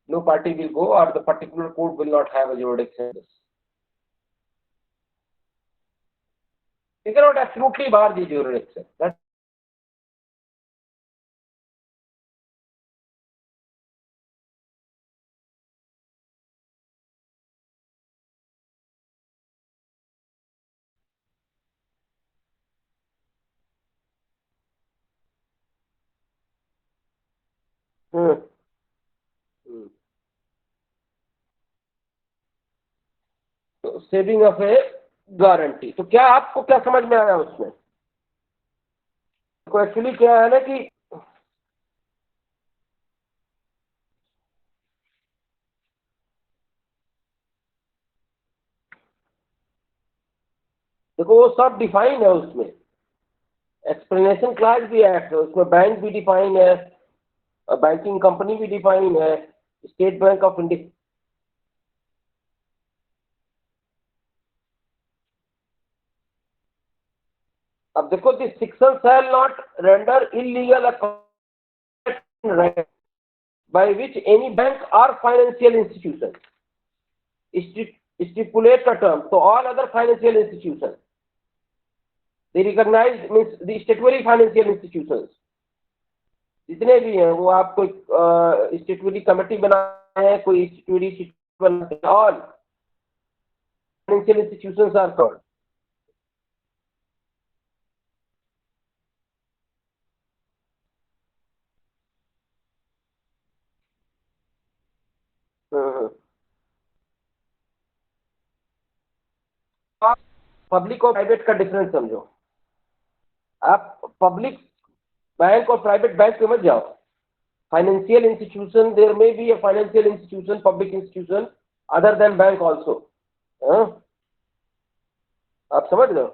no party will go, or the particular code will not have a jurisdiction. You cannot absolutely bar the jurisdiction. That's hmm. Hmm. तो saving of A guarantee, तो क्या आपको क्या समझ में आया उसमें? तो एक्चुअली क्या है ना कि देखो वो सब डिफाइन है उसमें, एक्सप्लेनेशन क्लास भी है उसमें, बैंक भी डिफाइन है, बैंकिंग कंपनी भी डिफाइन है, स्टेट बैंक ऑफ इंडिया। अब देखो this section shall not render illegal account by which any bank or financial institution stipulate a term, so all other financial institutions, they recognize, means the statutory financial institutions जितने भी हैं, वो आप कोई statutory committee बनाए हैं, कोई statutory बनाते हैं, all financial institutions are covered. आप पब्लिक और प्राइवेट का डिफरेंस समझो, आप पब्लिक बैंक और प्राइवेट बैंक समझ जाओ। फाइनेंशियल इंस्टीट्यूशन, देयर में be a financial institution, public institution other than bank also, आप समझ रहे हो?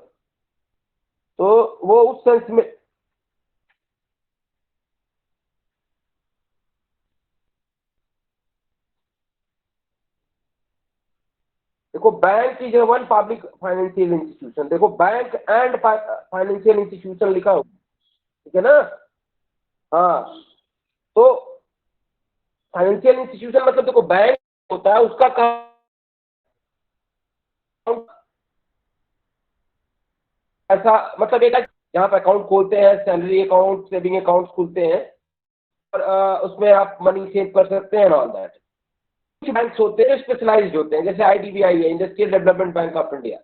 तो वो उस सेंस में, देखो bank is one public financial institution, देखो बैंक एंड फाइनेंशियल इंस्टीट्यूशन लिखा हो, ठीक है ना? हाँ, तो फाइनेंशियल इंस्टीट्यूशन मतलब देखो बैंक होता है, उसका काम ऐसा मतलब एक जहाँ पे अकाउंट खोलते हैं, सैलरी अकाउंट, सेविंग अकाउंट खुलते हैं, और उसमें आप मनी सेव कर सकते हैं ऑल दैट। कुछ बैंक होते हैं स्पेशलाइज्ड होते हैं, जैसे आईडीबीआई है, industrial development bank of India,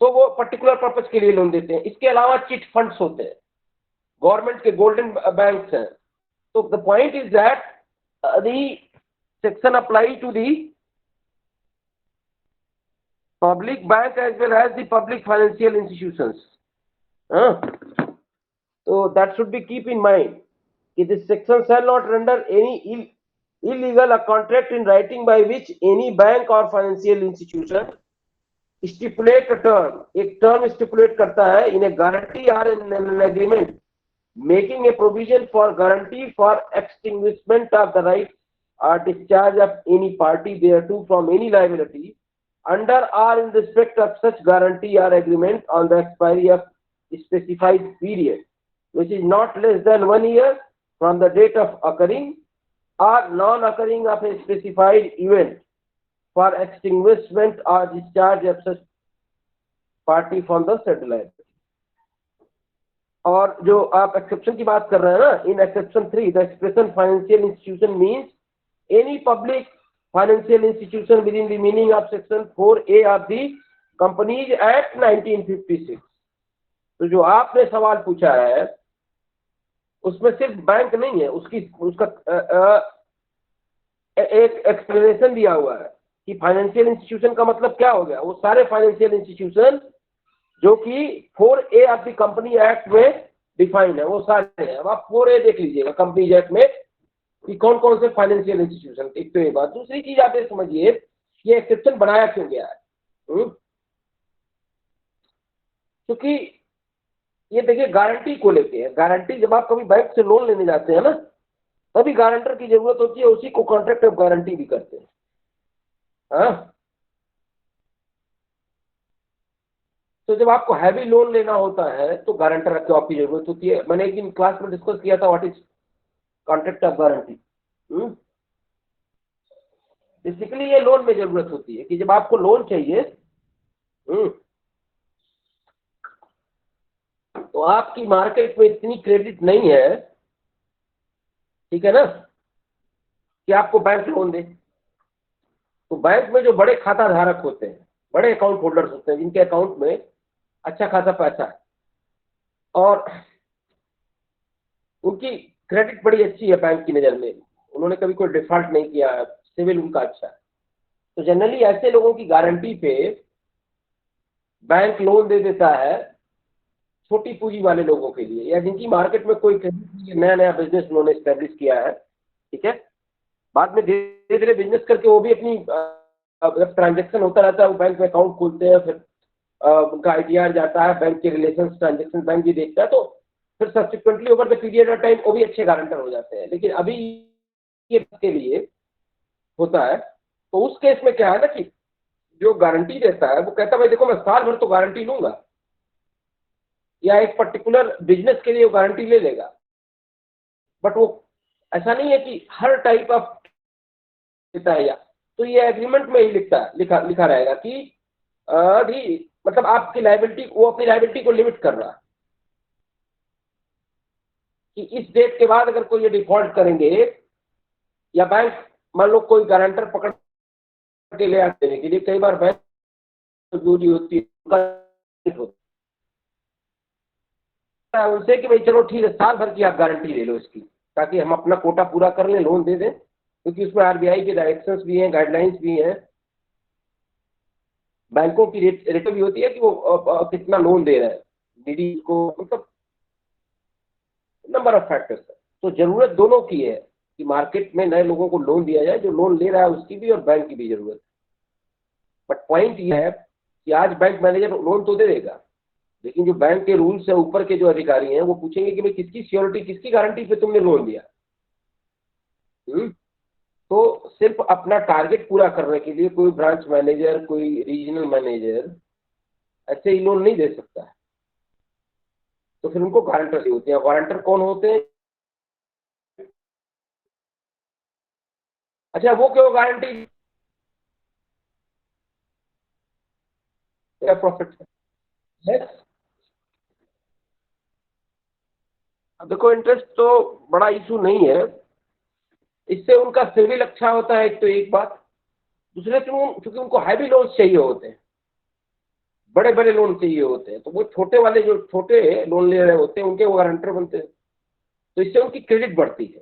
तो वो पर्टिकुलर पर्पज के लिए लोन देते हैं। इसके अलावा चिट फंड्स होते हैं, गवर्नमेंट के गोल्डन बैंक्स हैं। तो the point is that the section apply to the public bank as well as the public financial institutions. Huh? So that should be keep in mind. This section shall not render any illegal a contract in writing by which any bank or financial institution stipulate a term, एक term stipulate करता है in a guarantee or in an agreement making a provision for guarantee for extinguishment of the right or discharge of any party thereto from any liability under or in respect of such guarantee or agreement on the expiry of specified period, which is not less than 1 year from the date of occurring or non-occurring of a specified event for extinguishment or discharge of such party from the said liability. और जो आप exception की बात कर रहे हैं ना, in exception 3 the expression financial institution means any public financial institution within the meaning of section 4A of the companies act 1956। तो जो आपने सवाल पूछा है उसमें सिर्फ बैंक नहीं है, उसका एक एक्सप्लेनेशन दिया हुआ है कि फाइनेंशियल इंस्टीट्यूशन का मतलब क्या हो गया। वो सारे फाइनेंशियल इंस्टीट्यूशन जो कि 4A of the company act में डिफाइन है, वो सारे हैं। अब आप 4A देख लीजिएगा कंपनी एक्ट में कि कौन कौन से फाइनेंशियल इंस्टीट्यूशन। एक तो ये बात, दूसरी चीज आप ये समझिए ये एक्सेप्शन बनाया क्यों गया है। क्योंकि ये देखिए गारंटी को लेके है। गारंटी जब आप कभी बैंक से लोन लेने जाते हैं ना, तभी गारंटर की जरूरत होती है, उसी को कॉन्ट्रैक्ट ऑफ गारंटी भी करते हैं। हाँ, तो जब आपको हैवी लोन लेना होता है तो गारंटर की आपकी जरूरत होती है। मैंने एक दिन क्लास में डिस्कस किया था what is contract of guarantee. Basically ये लोन में जरूरत होती है कि जब आपको लोन चाहिए, तो आपकी मार्केट में इतनी क्रेडिट नहीं है, ठीक है ना, कि आपको बैंक लोन दे। तो बैंक में जो बड़े खाता धारक होते हैं, बड़े अकाउंट होल्डर्स होते हैं, जिनके अकाउंट में अच्छा खासा पैसा है और उनकी क्रेडिट बड़ी अच्छी है बैंक की नज़र में, उन्होंने कभी कोई डिफॉल्ट नहीं किया है, सिविल उनका अच्छा है, तो जनरली ऐसे लोगों की गारंटी पे बैंक लोन दे देता है छोटी पूंजी वाले लोगों के लिए, या जिनकी मार्केट में कोई क्रेडिट नहीं है, नया नया बिजनेस उन्होंने स्टैब्लिश किया है, ठीक है। बाद में धीरे धीरे बिजनेस करके वो भी अपनी जब ट्रांजेक्शन होता रहता है वो बैंक में अकाउंट खोलते हैं, फिर उनका आईटीआर जाता है, बैंक के रिलेशन ट्रांजेक्शन बैंक भी देखता है, तो फिर subsequently over the period of time वो भी अच्छे गारंटर हो जाते हैं। लेकिन अभी ये के लिए होता है, तो उस केस में क्या है ना कि जो गारंटी देता है वो कहता है भाई देखो मैं साल भर तो गारंटी लूंगा, या एक पर्टिकुलर बिजनेस के लिए वो गारंटी ले लेगा, बट वो ऐसा नहीं है कि हर टाइप ऑफ देता है। या तो ये एग्रीमेंट में ही लिखा रहेगा कि मतलब आपकी लाइबिलिटी, वो अपनी लाइबिलिटी को लिमिट कर रहा है कि इस डेट के बाद अगर कोई ये डिफॉल्ट करेंगे, या बैंक मान लो कोई गारंटर पकड़ के ले आते देने के लिए, कई बार बैंक जरूरी होती है उनसे कि भाई चलो ठीक है साल भर की आप गारंटी ले लो इसकी, ताकि हम अपना कोटा पूरा कर लें, लोन दे दें, क्योंकि उसमें आरबीआई के डायरेक्शंस भी हैं, गाइडलाइंस भी हैं, बैंकों की रेट भी होती है कि वो कितना लोन दे रहे हैं निधि को, मतलब नंबर ऑफ फैक्टर्स है। तो जरूरत दोनों की है कि मार्केट में नए लोगों को लोन दिया जाए, जो लोन ले रहा है उसकी भी और बैंक की भी जरूरत है। बट पॉइंट ये है कि आज बैंक मैनेजर लोन तो दे देगा, लेकिन जो बैंक के रूल से ऊपर के जो अधिकारी हैं वो पूछेंगे कि भाई किसकी सिक्योरिटी, किसकी गारंटी पे तुमने लोन दिया। तो सिर्फ अपना टारगेट पूरा करने के लिए कोई ब्रांच मैनेजर, कोई रीजनल मैनेजर ऐसे ही लोन नहीं दे सकता है, तो फिर उनको गारंटर चाहिए होते हैं। गारंटर कौन होते हैं? अच्छा वो क्यों गारंटी, क्या प्रॉफिट है? अब देखो इंटरेस्ट तो बड़ा इशू नहीं है, इससे उनका सिविल अच्छा होता है, एक तो एक बात, दूसरे क्योंकि उनको हैवी लोन्स चाहिए होते हैं, बड़े बड़े लोन चाहिए होते हैं, तो वो छोटे वाले जो छोटे लोन ले रहे होते हैं उनके वो गारंटर बनते हैं, तो इससे उनकी क्रेडिट बढ़ती है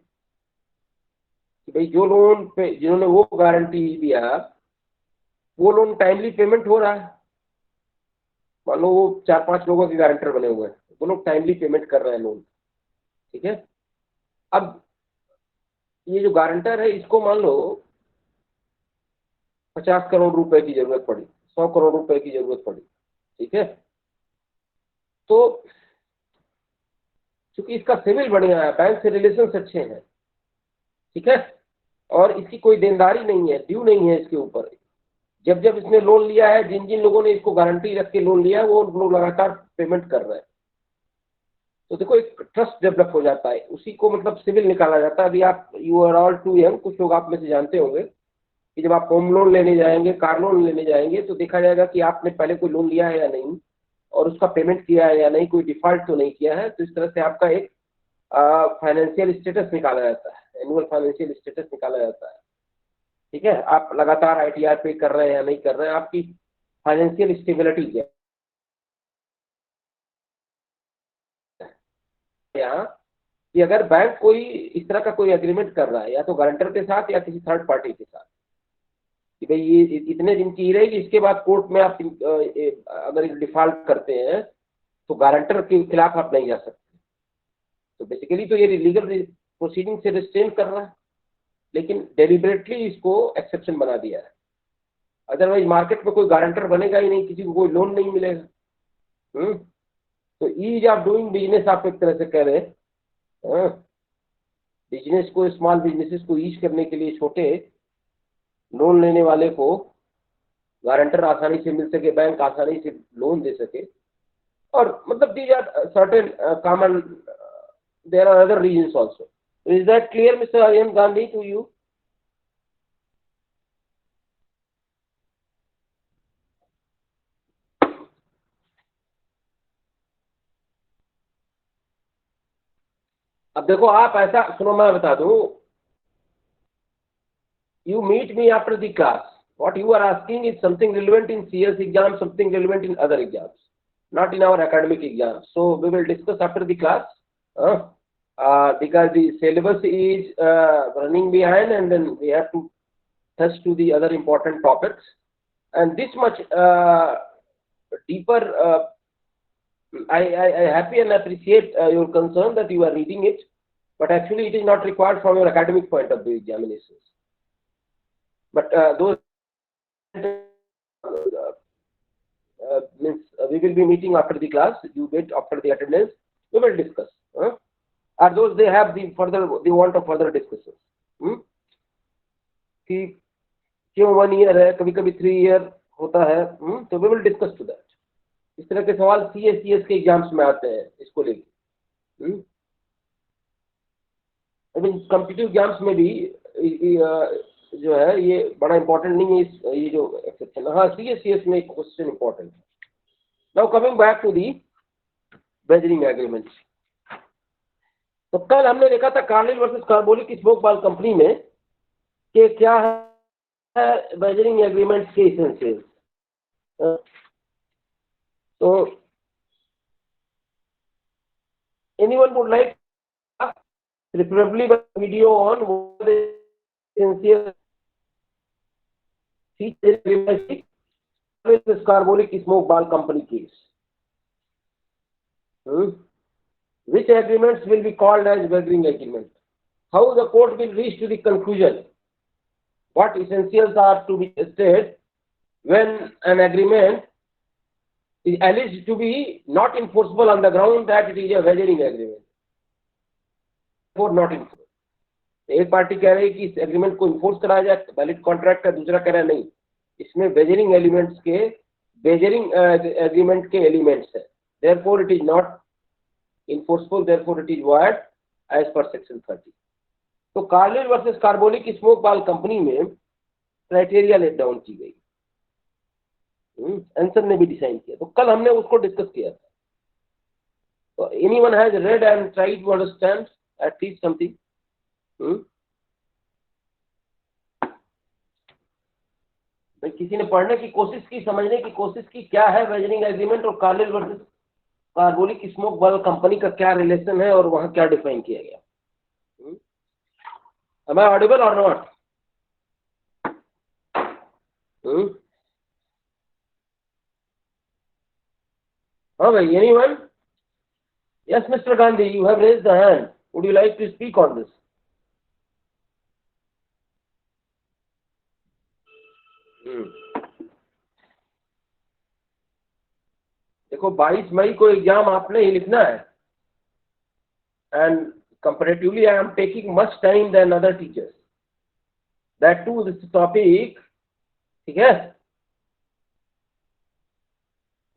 कि भाई जो लोन पे जिन्होंने वो गारंटी दिया वो लोन टाइमली पेमेंट हो रहा है। मान लो वो 4-5 लोगों के गारंटर बने हुए हैं, वो लोग टाइमली पेमेंट कर रहे हैं लोन, ठीक है। अब ये जो गारंटर है इसको मान लो 50 करोड़ रुपए की जरूरत पड़ी, 100 करोड़ रुपए की जरूरत पड़ी, ठीक है, तो चूंकि इसका सिविल बढ़िया है, बैंक से रिलेशन अच्छे हैं, ठीक है, और इसकी कोई देनदारी नहीं है, ड्यू नहीं है इसके ऊपर, जब जब इसने लोन लिया है, जिन जिन लोगों ने इसको गारंटी रख के लोन लिया है वो लोग लगातार पेमेंट कर रहे हैं, तो देखो एक ट्रस्ट डेवलप हो जाता है, उसी को मतलब सिविल निकाला जाता है। अभी आप you are all too young, कुछ लोग आप में से जानते होंगे कि जब आप होम लोन लेने जाएंगे, कार लोन लेने जाएंगे, तो देखा जाएगा कि आपने पहले कोई लोन लिया है या नहीं, और उसका पेमेंट किया है या नहीं, कोई डिफॉल्ट तो नहीं किया है, तो इस तरह से आपका एक फाइनेंशियल स्टेटस निकाला जाता है, एनुअल फाइनेंशियल स्टेटस निकाला जाता है, ठीक है। आप लगातार आईटीआर पे कर रहे हैं या नहीं कर रहे हैं, आपकी फाइनेंशियल स्टेबिलिटी क्या है यहाँ, कि अगर बैंक कोई इस तरह का कोई एग्रीमेंट कर रहा है या तो गारंटर के साथ या किसी थर्ड पार्टी के साथ कि भाई ये इतने दिन की रहेगी, इसके बाद कोर्ट में आप अगर डिफॉल्ट करते हैं तो गारंटर के खिलाफ आप नहीं जा सकते, तो बेसिकली तो ये लीगल प्रोसीडिंग से रिस्ट्रेन कर रहा है, लेकिन डेलिबरेटली इसको एक्सेप्शन बना दिया है। अदरवाइज मार्केट में कोई गारंटर बनेगा ही नहीं, किसी को कोई लोन नहीं मिलेगा। तो ईज ऑफ डूइंग बिजनेस आप एक तरह से कह रहे हैं, बिजनेस को, स्मॉल बिजनेसेस को ईज करने के लिए छोटे लोन लेने वाले को गारंटर आसानी से मिल सके, बैंक आसानी से लोन दे सके, और मतलब these are certain common, there are other reasons also, Is that clear, Mr. Aryan Gandhi, to you? अब देखो आप ऐसा सुनो, मैं बता दूं, you meet me after the class. What you are asking is something relevant in CS exams, something relevant in other exams, not in our academic exams. So we will discuss after the class, because the syllabus is running behind, and then we have to touch to the other important topics. And this much deeper, I happy and appreciate your concern that you are reading it, but actually it is not required from your academic point of view examinations. But those means we will be meeting after the class. You wait after the attendance. We will discuss. Are those they have the further, they want of further discussions? कि क्यों 1 year है, कभी कभी 3 year होता है, तो we will discuss to that. इस तरह के सवाल CS के एग्जाम्स में आते हैं इसको लेके. आई मीन कॉम्पिटिटिव एग्जाम्स में भी जो है ये बड़ा इंपॉर्टेंट नहीं है, ये जो एक्सेप्शन. हाँ, CS में क्वेश्चन इंपॉर्टेंट है. Now coming back to the wagering agreement. तो कल हमने देखा था कार्लिल वर्सेस कार्बोलिक स्मोक बाल कंपनी में कि क्या है वेजरिंग एग्रीमेंट के एसेंशियल्स. तो anyone would like preferably video on what the essential features with this carbolic smoke ball company case. Which agreements will be called as weathering agreement? How the court will reach to the conclusion? What essentials are to be tested when an agreement is alleged to be not enforceable on the ground that it is a weathering agreement? Not enforce. एक party कह रही है कि इस agreement को enforce कराया जाए, valid contract का, दूसरा कह रहा है नहीं, इसमें वेजरिंग एलिमेंट्स के वेजरिंग एग्रीमेंट के एलिमेंट्स है, therefore it is not enforceful, therefore it is void as per section 30. तो कार्लिल वर्सेस कार्बोलिक स्मोक बाल कंपनी में क्राइटेरिया लेट डाउन की गई, एंसन ने भी डिसाइन किया. तो कल हमने उसको डिस्कस किया था. तो anyone has read and try to understand at least something? किसी ने पढ़ने की कोशिश की, समझने की कोशिश की क्या है वेजरिंग एग्रीमेंट और कार्लिल वर्सेस कार्बोलिक स्मोक बाल कंपनी का क्या रिलेशन है और वहां क्या डिफाइन किया गया? Am I audible or not? हाँ भाई, anyone? Yes, Mr. Gandhi, you have raised the hand. Would you like to speak on this? देखो 22 मई को एग्जाम आपने ही लिखना है, and comparatively I am taking much time than other teachers. That too this topic, ठीक है,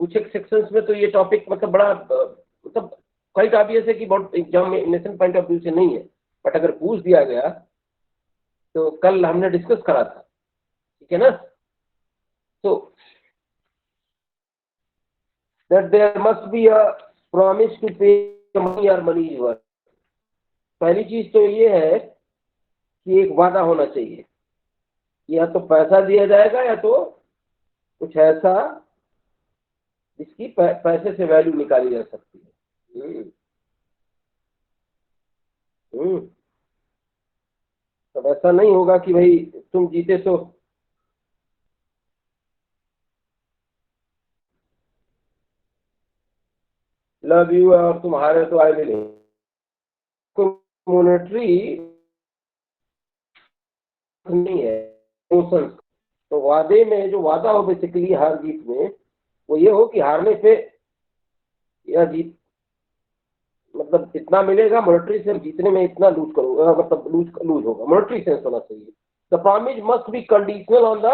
कुछ एक sections में तो ये टॉपिक मतलब बड़ा मतलब क्वाइट ऑब्वियस है कि बहुत एग्जामिनेशन पॉइंट ऑफ व्यू से नहीं है, बट अगर पूछ दिया गया तो कल हमने डिस्कस करा था, ठीक है ना. तो that there must be a promise to pay money और मनी इज वर्थ. पहली चीज तो ये है कि एक वादा होना चाहिए, या तो पैसा दिया जाएगा या तो कुछ ऐसा जिसकी पैसे से वैल्यू निकाली जा सकती है. तब ऐसा नहीं होगा कि भाई तुम जीते तो लव यू और तुम हारे तो आई विल मॉनेटरी नहीं है, इमोशंस. तो वादे में जो वादा हो बेसिकली हार जीत में, वो ये हो कि हारने पे या जीत मतलब इतना मिलेगा मॉनेटरी से, जीतने में इतना लूज करूंगा, मतलब लूज होगा, मॉनेटरी सेंस होना चाहिए. The promise must be conditional on the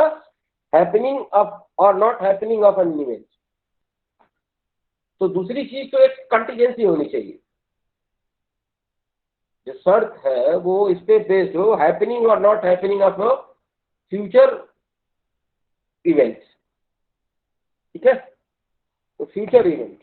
happening of or not happening of an event. तो दूसरी चीज तो एक कंटीजेंसी होनी चाहिए. जो शर्त है वो इस पे बेस्ड हो, हैपनिंग और not happening of future events, ठीक है। तो future event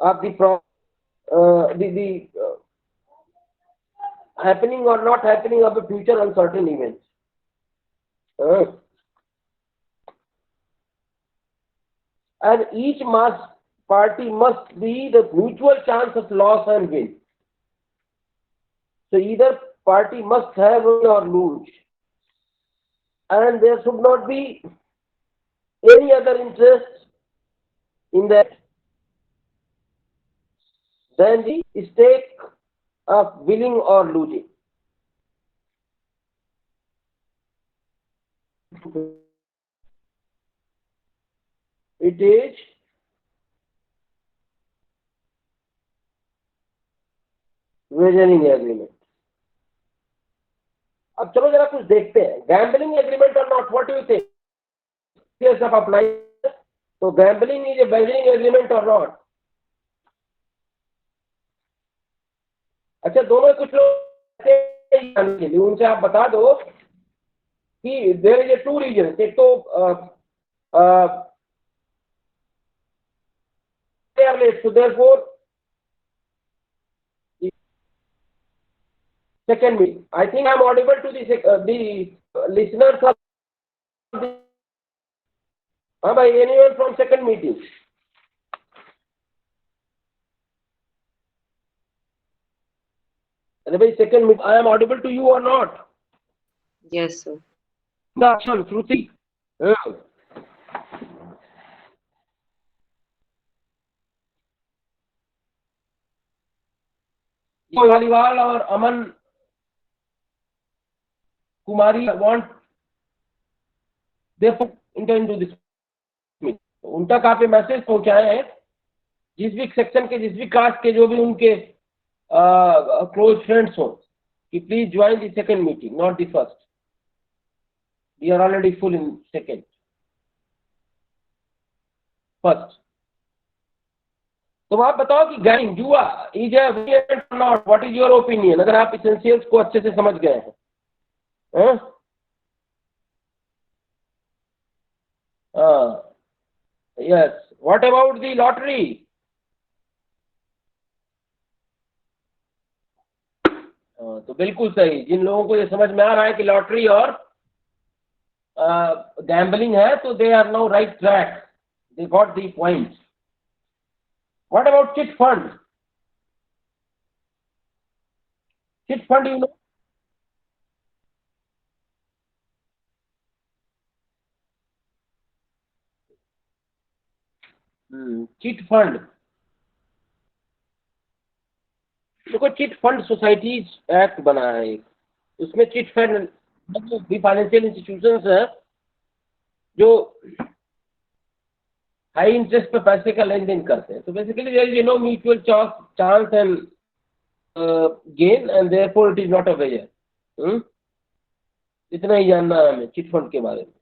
of the happening or not happening of a future uncertain event. And each party must be the mutual chance of loss and win. So either party must have win or lose, and there should not be any other interest in that than the stake of winning or losing. It is wagering agreement. अब चलो जरा कुछ देखते हैं, gambling agreement और not, what do you think? Yes, आप apply, तो gambling is a wagering agreement और नॉट? अच्छा, दोनों कुछ लोग उनसे आप बता दो कि there is a two reason, एक तो they are late, so therefore second meeting. I think I am audible to the listeners of the, by anyone from second meeting? Second meeting, I am audible to you or not? Yes, sir. Darshan, Shruti. Dhaliwal और अमन कुमारी want they put into this meeting. उनका कहाँ पे message पहुंचाए हैं, जिस भी section के, जिस भी कास्ट के, जो भी उनके क्लोज फ्रेंड्स हो, कि please join the second meeting, not the first. We are already full in second. First. तो आप बताओ कि गैम्बलिंग जुआ इज ए इवेंट और not, what is your opinion, अगर आप एसेंशियल्स को अच्छे से समझ गए हैं. Yes, what about the lottery? तो बिल्कुल सही, जिन लोगों को ये समझ में आ रहा है कि लॉटरी और गैम्बलिंग है, तो they are now right track, they got the point. What about chit fund? Chit fund, you know? Chit fund, देखो, चिट फंड सोसाइटीज एक्ट बना है एक, उसमें चिट फंड भी फाइनेंशियल इंस्टीट्यूशंस है जो हाई इंटरेस्ट पे पैसे का लेन देन करते हैं. तो basically there is no mutual chance and gain, and therefore it is not a wager. इतना ही जानना है हमें चिट फंड के बारे में.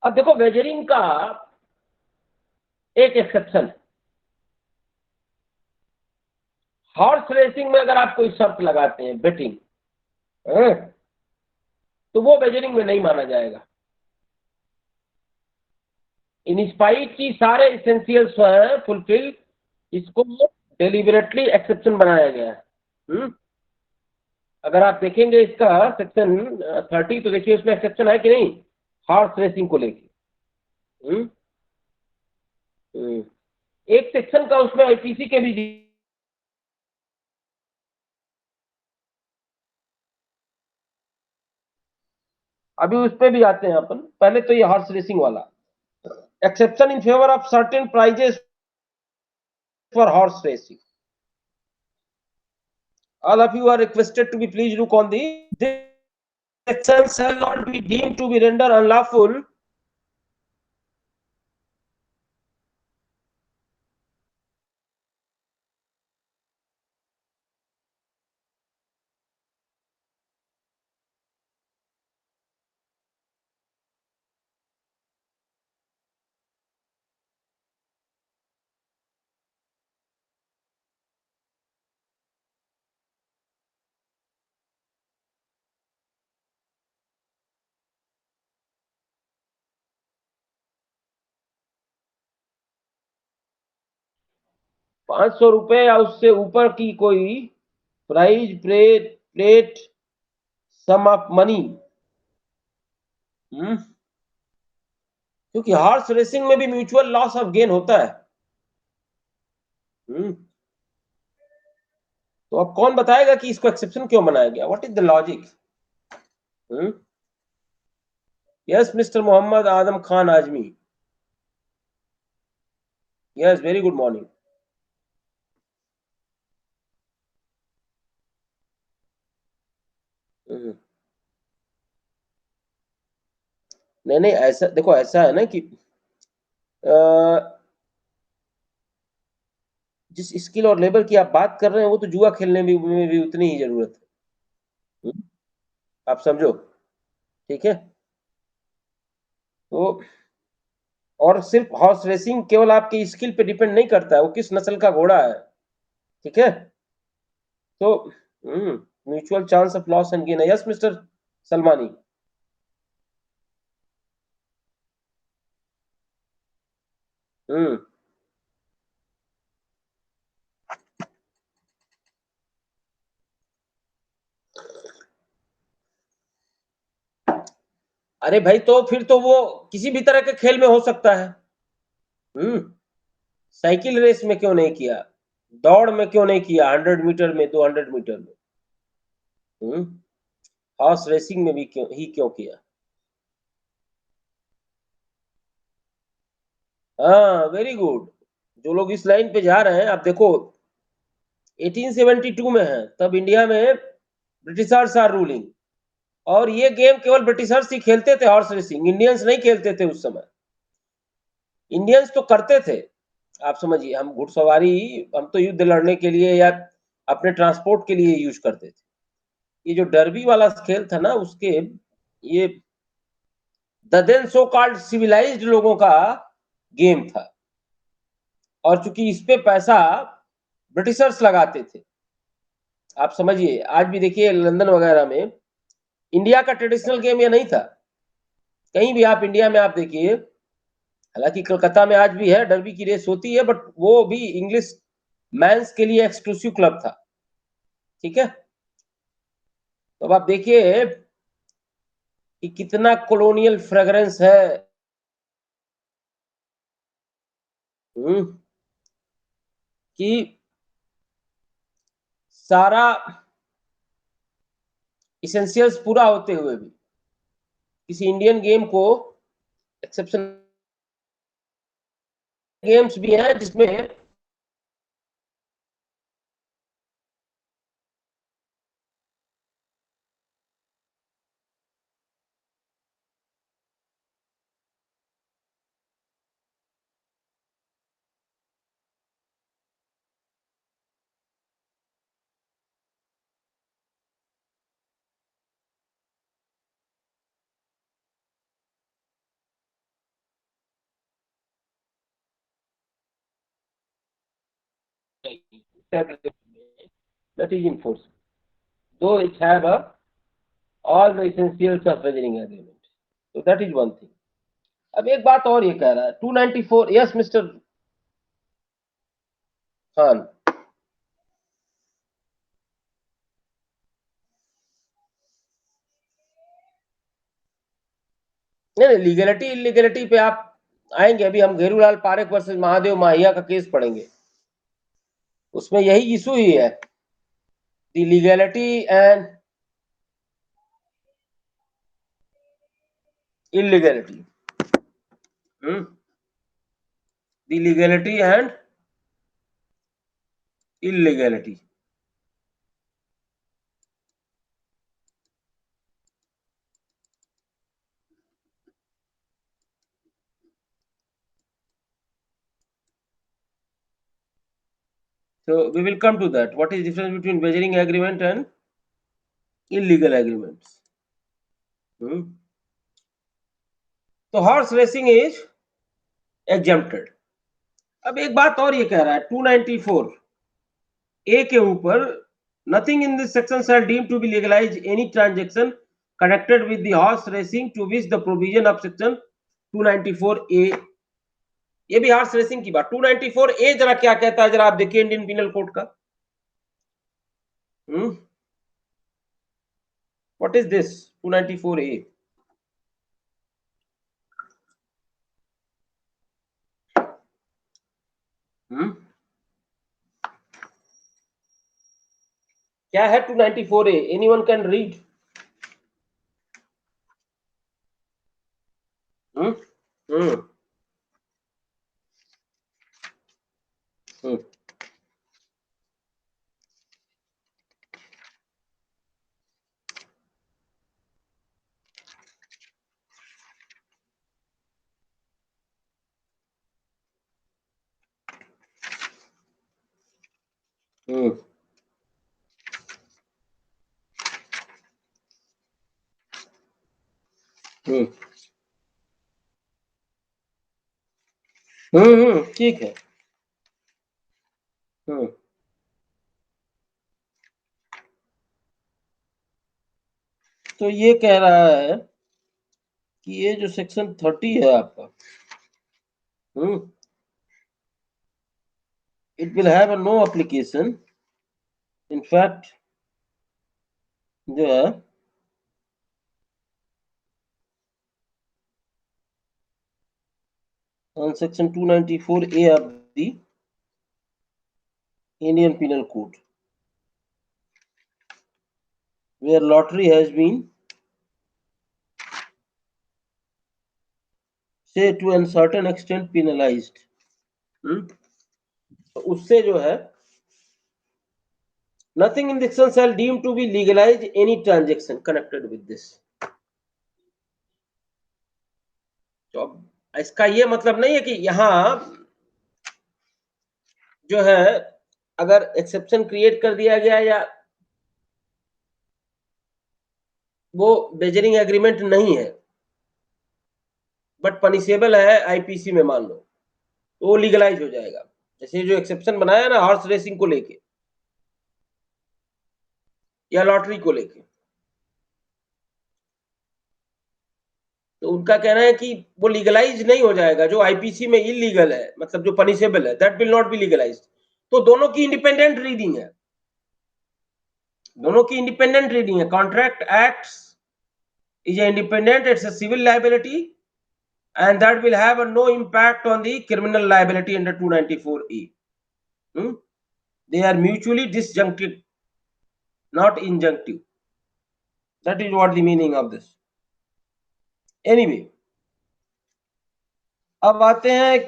अब देखो, वेजरिंग का एक एक्सेप्शन, हॉर्स रेसिंग में अगर आप कोई शर्त लगाते हैं, बेटिंग, तो वो वेजरिंग में नहीं माना जाएगा. इन स्पाइट की सारे एसेंशियल्स हैं फुलफिल, इसको डेलिबरेटली एक्सेप्शन बनाया गया है. अगर आप देखेंगे इसका सेक्शन 30, तो देखिए उसमें एक्सेप्शन है कि नहीं, हॉर्स रेसिंग को लेके. एक सेक्शन का उसमें आईपीसी के भी, अभी उस पे भी आते हैं अपन. पहले तो ये हॉर्स रेसिंग वाला exception in favour of certain prizes for horse racing. All of you are requested to be please look on the, this section shall not be deemed to be rendered unlawful ₹500 या उससे ऊपर की कोई prize plate sum of money, क्योंकि horse racing में भी mutual loss of gain होता है। तो अब कौन बताएगा कि इसको एक्सेप्शन क्यों बनाया गया? What is the logic? Yes mister Mohammad Adam Khan Azmi, yes very good morning. नहीं नहीं, ऐसा देखो, ऐसा है ना कि जिस स्किल और लेबर की आप बात कर रहे हैं वो तो जुआ खेलने में भी उतनी ही जरूरत है। आप समझो, ठीक है? तो और सिर्फ हॉर्स रेसिंग केवल आपकी स्किल पे डिपेंड नहीं करता है, वो किस नस्ल का घोड़ा है, ठीक है? तो mutual chance of loss and gain है। Yes mister Salmani. अरे भाई, तो फिर तो वो किसी भी तरह के खेल में हो सकता है। साइकिल रेस में क्यों नहीं किया? दौड़ में क्यों नहीं किया? 100 मीटर में, 200 मीटर में? हॉर्स रेसिंग में भी क्यों किया? हाँ, वेरी गुड। जो लोग इस लाइन पे जा रहे हैं, आप देखो 1872 में है, तब इंडिया में ब्रिटिशर्स आर रूलिंग, और ये गेम केवल ब्रिटिशर्स ही खेलते थे, हॉर्स रेसिंग। इंडियंस नहीं खेलते थे उस समय। इंडियंस तो करते थे, आप समझिए, हम घुड़सवारी, हम तो युद्ध लड़ने के लिए या अपने ट्रांसपोर्ट के लिए यूज करते थे। ये जो डर्बी वाला खेल था ना, उसके ये the then so called civilised लोगों का गेम था, और चूंकि इस पे पैसा ब्रिटिशर्स लगाते थे, आप समझिए। आज भी देखिए लंदन वगैरह में इंडिया का ट्रेडिशनल गेम ये नहीं था। कहीं भी आप इंडिया में आप देखिए, हालांकि कलकत्ता में आज भी है, डर्बी की रेस होती है, बट वो भी इंग्लिश मैंस के लिए एक्सक्लूसिव क्लब था, ठीक है? तो अब आप देखिए कि कितना कॉलोनियल फ्रेग्रेंस है। कि सारा इसेंशियल्स पूरा होते हुए भी किसी इंडियन गेम को एक्सेप्शन, गेम्स भी हैं जिसमें that is in force, though it have all the essentials of weathering agreement. So that is one thing. अब एक बात और ये कह रहा है 294। Yes mister Khan. नहीं, लीगलिटी इलीगलिटी पे आप आएंगे, अभी हम घेरूलाल पारेख वर्सेस महादेव माहिया का केस पढ़ेंगे, उसमें यही इशू ही है, the legality and illegality, the legality and illegality. So we will come to that. What is the difference between wagering agreement and illegal agreements? तो हॉर्स रेसिंग इज एग्जेम्प्टेड। अब एक बात और ये कह रहा है 294 ए के ऊपर, nothing in this section shall deem to be legalized any transaction connected with the horse racing to which the provision of section 294 A ये भी हॉर्स रेसिंग की बात। 294A जरा क्या कहता है, जरा आप देखिए इंडियन पिनल कोड का। What is this 294A? क्या है 294A? Anyone can read? Hmm hmm hmm hmm hmm ठीक है। हम्म तो ये कह रहा है कि ये जो सेक्शन 30 है आपका, it will have a no application. In fact, जो है on section 294A of the Indian Penal Code, where lottery has been, say, to a certain extent penalized. तो उससे जो है nothing in this section shall deem to be legalized any transaction connected with this. तो अब इसका ये मतलब नहीं है कि यहाँ जो है अगर एक्सेप्शन क्रिएट कर दिया गया या वो बेजरिंग एग्रीमेंट नहीं है बट पनिशेबल है आईपीसी में, मान लो तो वो लीगलाइज हो जाएगा। जैसे जो एक्सेप्शन बनाया ना हॉर्स रेसिंग को लेके या लॉटरी को लेके, तो उनका कहना है कि वो लीगलाइज नहीं हो जाएगा। जो आईपीसी में इलीगल है, मतलब जो पनिशेबल है, that will not be legalised. तो दोनों की इंडिपेंडेंट रीडिंग है, दोनों की इंडिपेंडेंट रीडिंग है। Contract acts is independent, it's a civil liability, and that will have a no impact on the criminal liability under 294E. They are mutually disjunctive, not injunctive. That is what the meaning of this. Anyway, अब आते हैं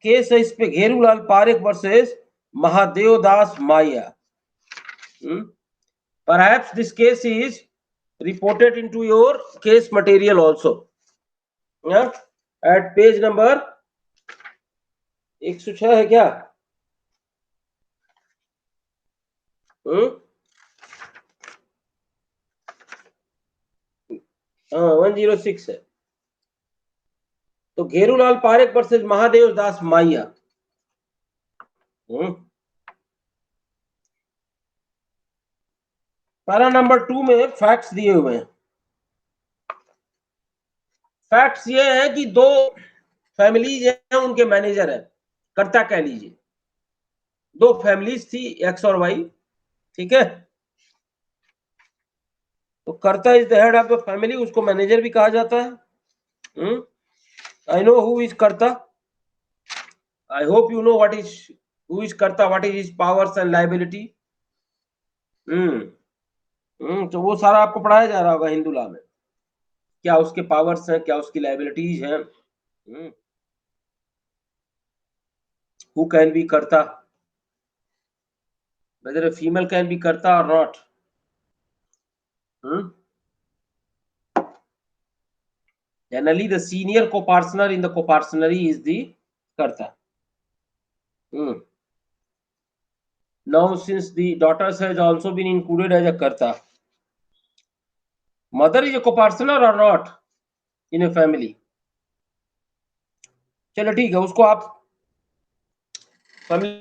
case है इस पे, Gherulal Parekh versus Mahadev Das Maya. Perhaps this case is reported into your case material also. Yeah, at page number 106 है क्या? 106 है. तो घेरूलाल पारेख वर्सेस महादेव दास माया. पैरा नंबर 2 में फैक्ट्स दिए हुए हैं. फैक्ट्स ये है कि दो फैमिलीज हैं, उनके मैनेजर है, कर्ता कह लीजिए. दो फैमिलीज थी, एक्स और वाई. ठीक है, तो karta is the head of the family, उसको मैनेजर भी कहा जाता है. I know who is karta. I hope you know what is who is karta, what is his powers and liability. तो वो सारा आपको पढ़ाया जा रहा होगा हिंदू लॉ में, क्या उसके पावर्स हैं, क्या उसकी लायबिलिटीज हैं. हु कैन बी कर्ता, whether a female can be karta or not. Generally, the senior co-partner in the co-partnery is the karta. Now, since the daughters has also been included as a karta, mother is a co-partner or not in a family? चलो ठीक है, उसको आप family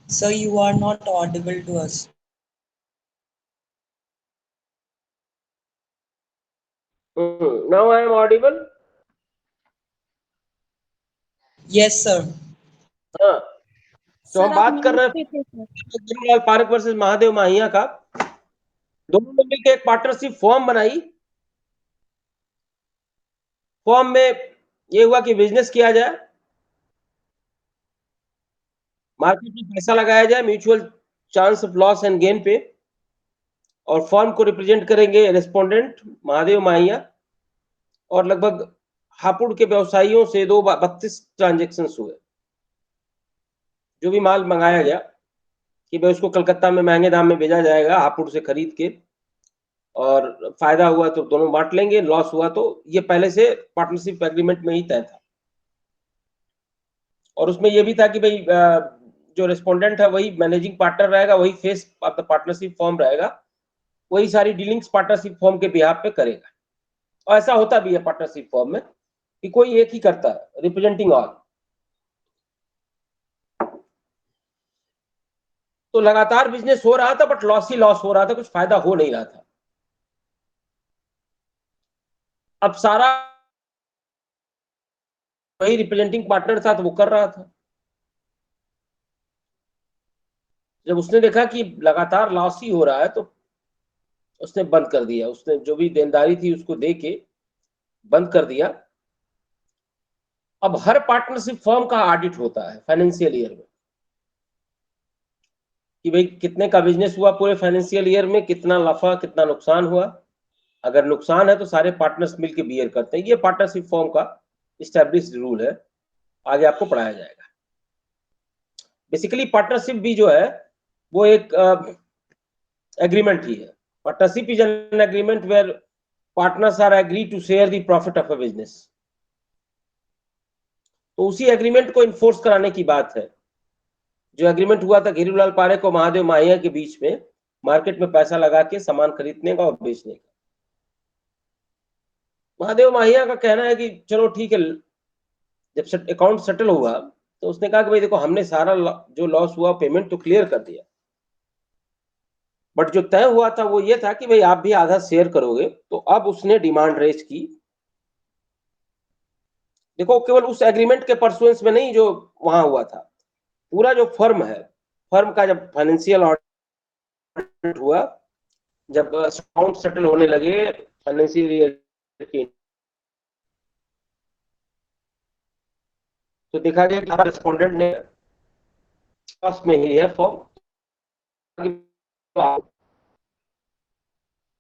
Sir, you are not audible to us. Now I am audible. Yes, sir. हाँ, तो sir हम आप बात कर म्यूट रहे पे थे सर। हैं गिरिलाल पारेख वर्सेस महादेव माहिया का। दोनों ने मिलकर एक पार्टनरशिप फॉर्म बनाई। फॉर्म में ये हुआ कि बिजनेस किया जाए, मार्केट में पैसा लगाया जाए mutual chance of loss and gain पे, और फॉर्म को रिप्रेजेंट करेंगे रेस्पोंडेंट महादेव माहिया, और लगभग हापुड़ के व्यवसायियों से 32 ट्रांजेक्शन हुए। जो भी माल मंगाया गया कि भाई उसको कलकत्ता में महंगे दाम में भेजा जाएगा हापुड़ से खरीद के, और फायदा हुआ तो दोनों बांट लेंगे, लॉस हुआ तो ये पहले से पार्टनरशिप एग्रीमेंट में ही तय था। और उसमें ये भी था कि भाई जो रेस्पोंडेंट है वही मैनेजिंग पार्टनर रहेगा, वही face of the partnership form रहेगा, वही सारी डीलिंग्स पार्टनरशिप फॉर्म के बिहाफ पे करेगा। और ऐसा होता भी है पार्टनरशिप फॉर्म में कि कोई एक ही करता है, रिप्रेजेंटिंग ऑल। तो लगातार बिजनेस हो रहा था, बट लॉस ही लॉस हो रहा था, कुछ फायदा हो नहीं रहा था। अब सारा वही रिप्रेजेंटिंग पार्टनर था तो वो कर रहा था। जब उसने देखा कि लगातार लॉस ही हो रहा है तो उसने बंद कर दिया। उसने जो भी देनदारी थी उसको दे के बंद कर दिया। अब हर पार्टनरशिप फर्म का ऑडिट होता है फाइनेंशियल ईयर में कि भाई कितने का बिजनेस हुआ पूरे फाइनेंशियल ईयर में, कितना नफा कितना नुकसान हुआ। अगर नुकसान है तो सारे पार्टनर्स मिलकर बियर करते हैं। ये पार्टनरशिप फर्म का इस्टेब्लिश्ड रूल है, आगे आपको पढ़ाया जाएगा। बेसिकली पार्टनरशिप भी जो है वो एक एग्रीमेंट ही है। Partnership is an agreement where partners are agree to share the profit of a business. तो उसी एग्रीमेंट को इन्फोर्स कराने की बात है। जो एग्रीमेंट हुआ था गिरिलाल पारेख और महादेव माहिया के बीच में, मार्केट में पैसा लगा के सामान खरीदने का और बेचने का। महादेव माहिया का कहना है कि चलो ठीक है, जब अकाउंट सेटल हुआ तो उसने कहा कि भाई देखो हमने सारा जो लॉस हुआ पेमेंट तो क्लियर कर दिया, बट जो तय हुआ था वो ये था कि भाई आप भी आधा शेयर करोगे। तो अब उसने डिमांड रेज की। देखो केवल उस एग्रीमेंट के परसुएंस में नहीं जो वहां हुआ था, पूरा जो फर्म है, फर्म का जब फाइनेंशियल ऑडिट हुआ, जब अकाउंट सेटल होने लगे फाइनेंशियल ईयर के, तो देखा गया कि रेस्पोंडेंट ने पास में ही है फॉर्म।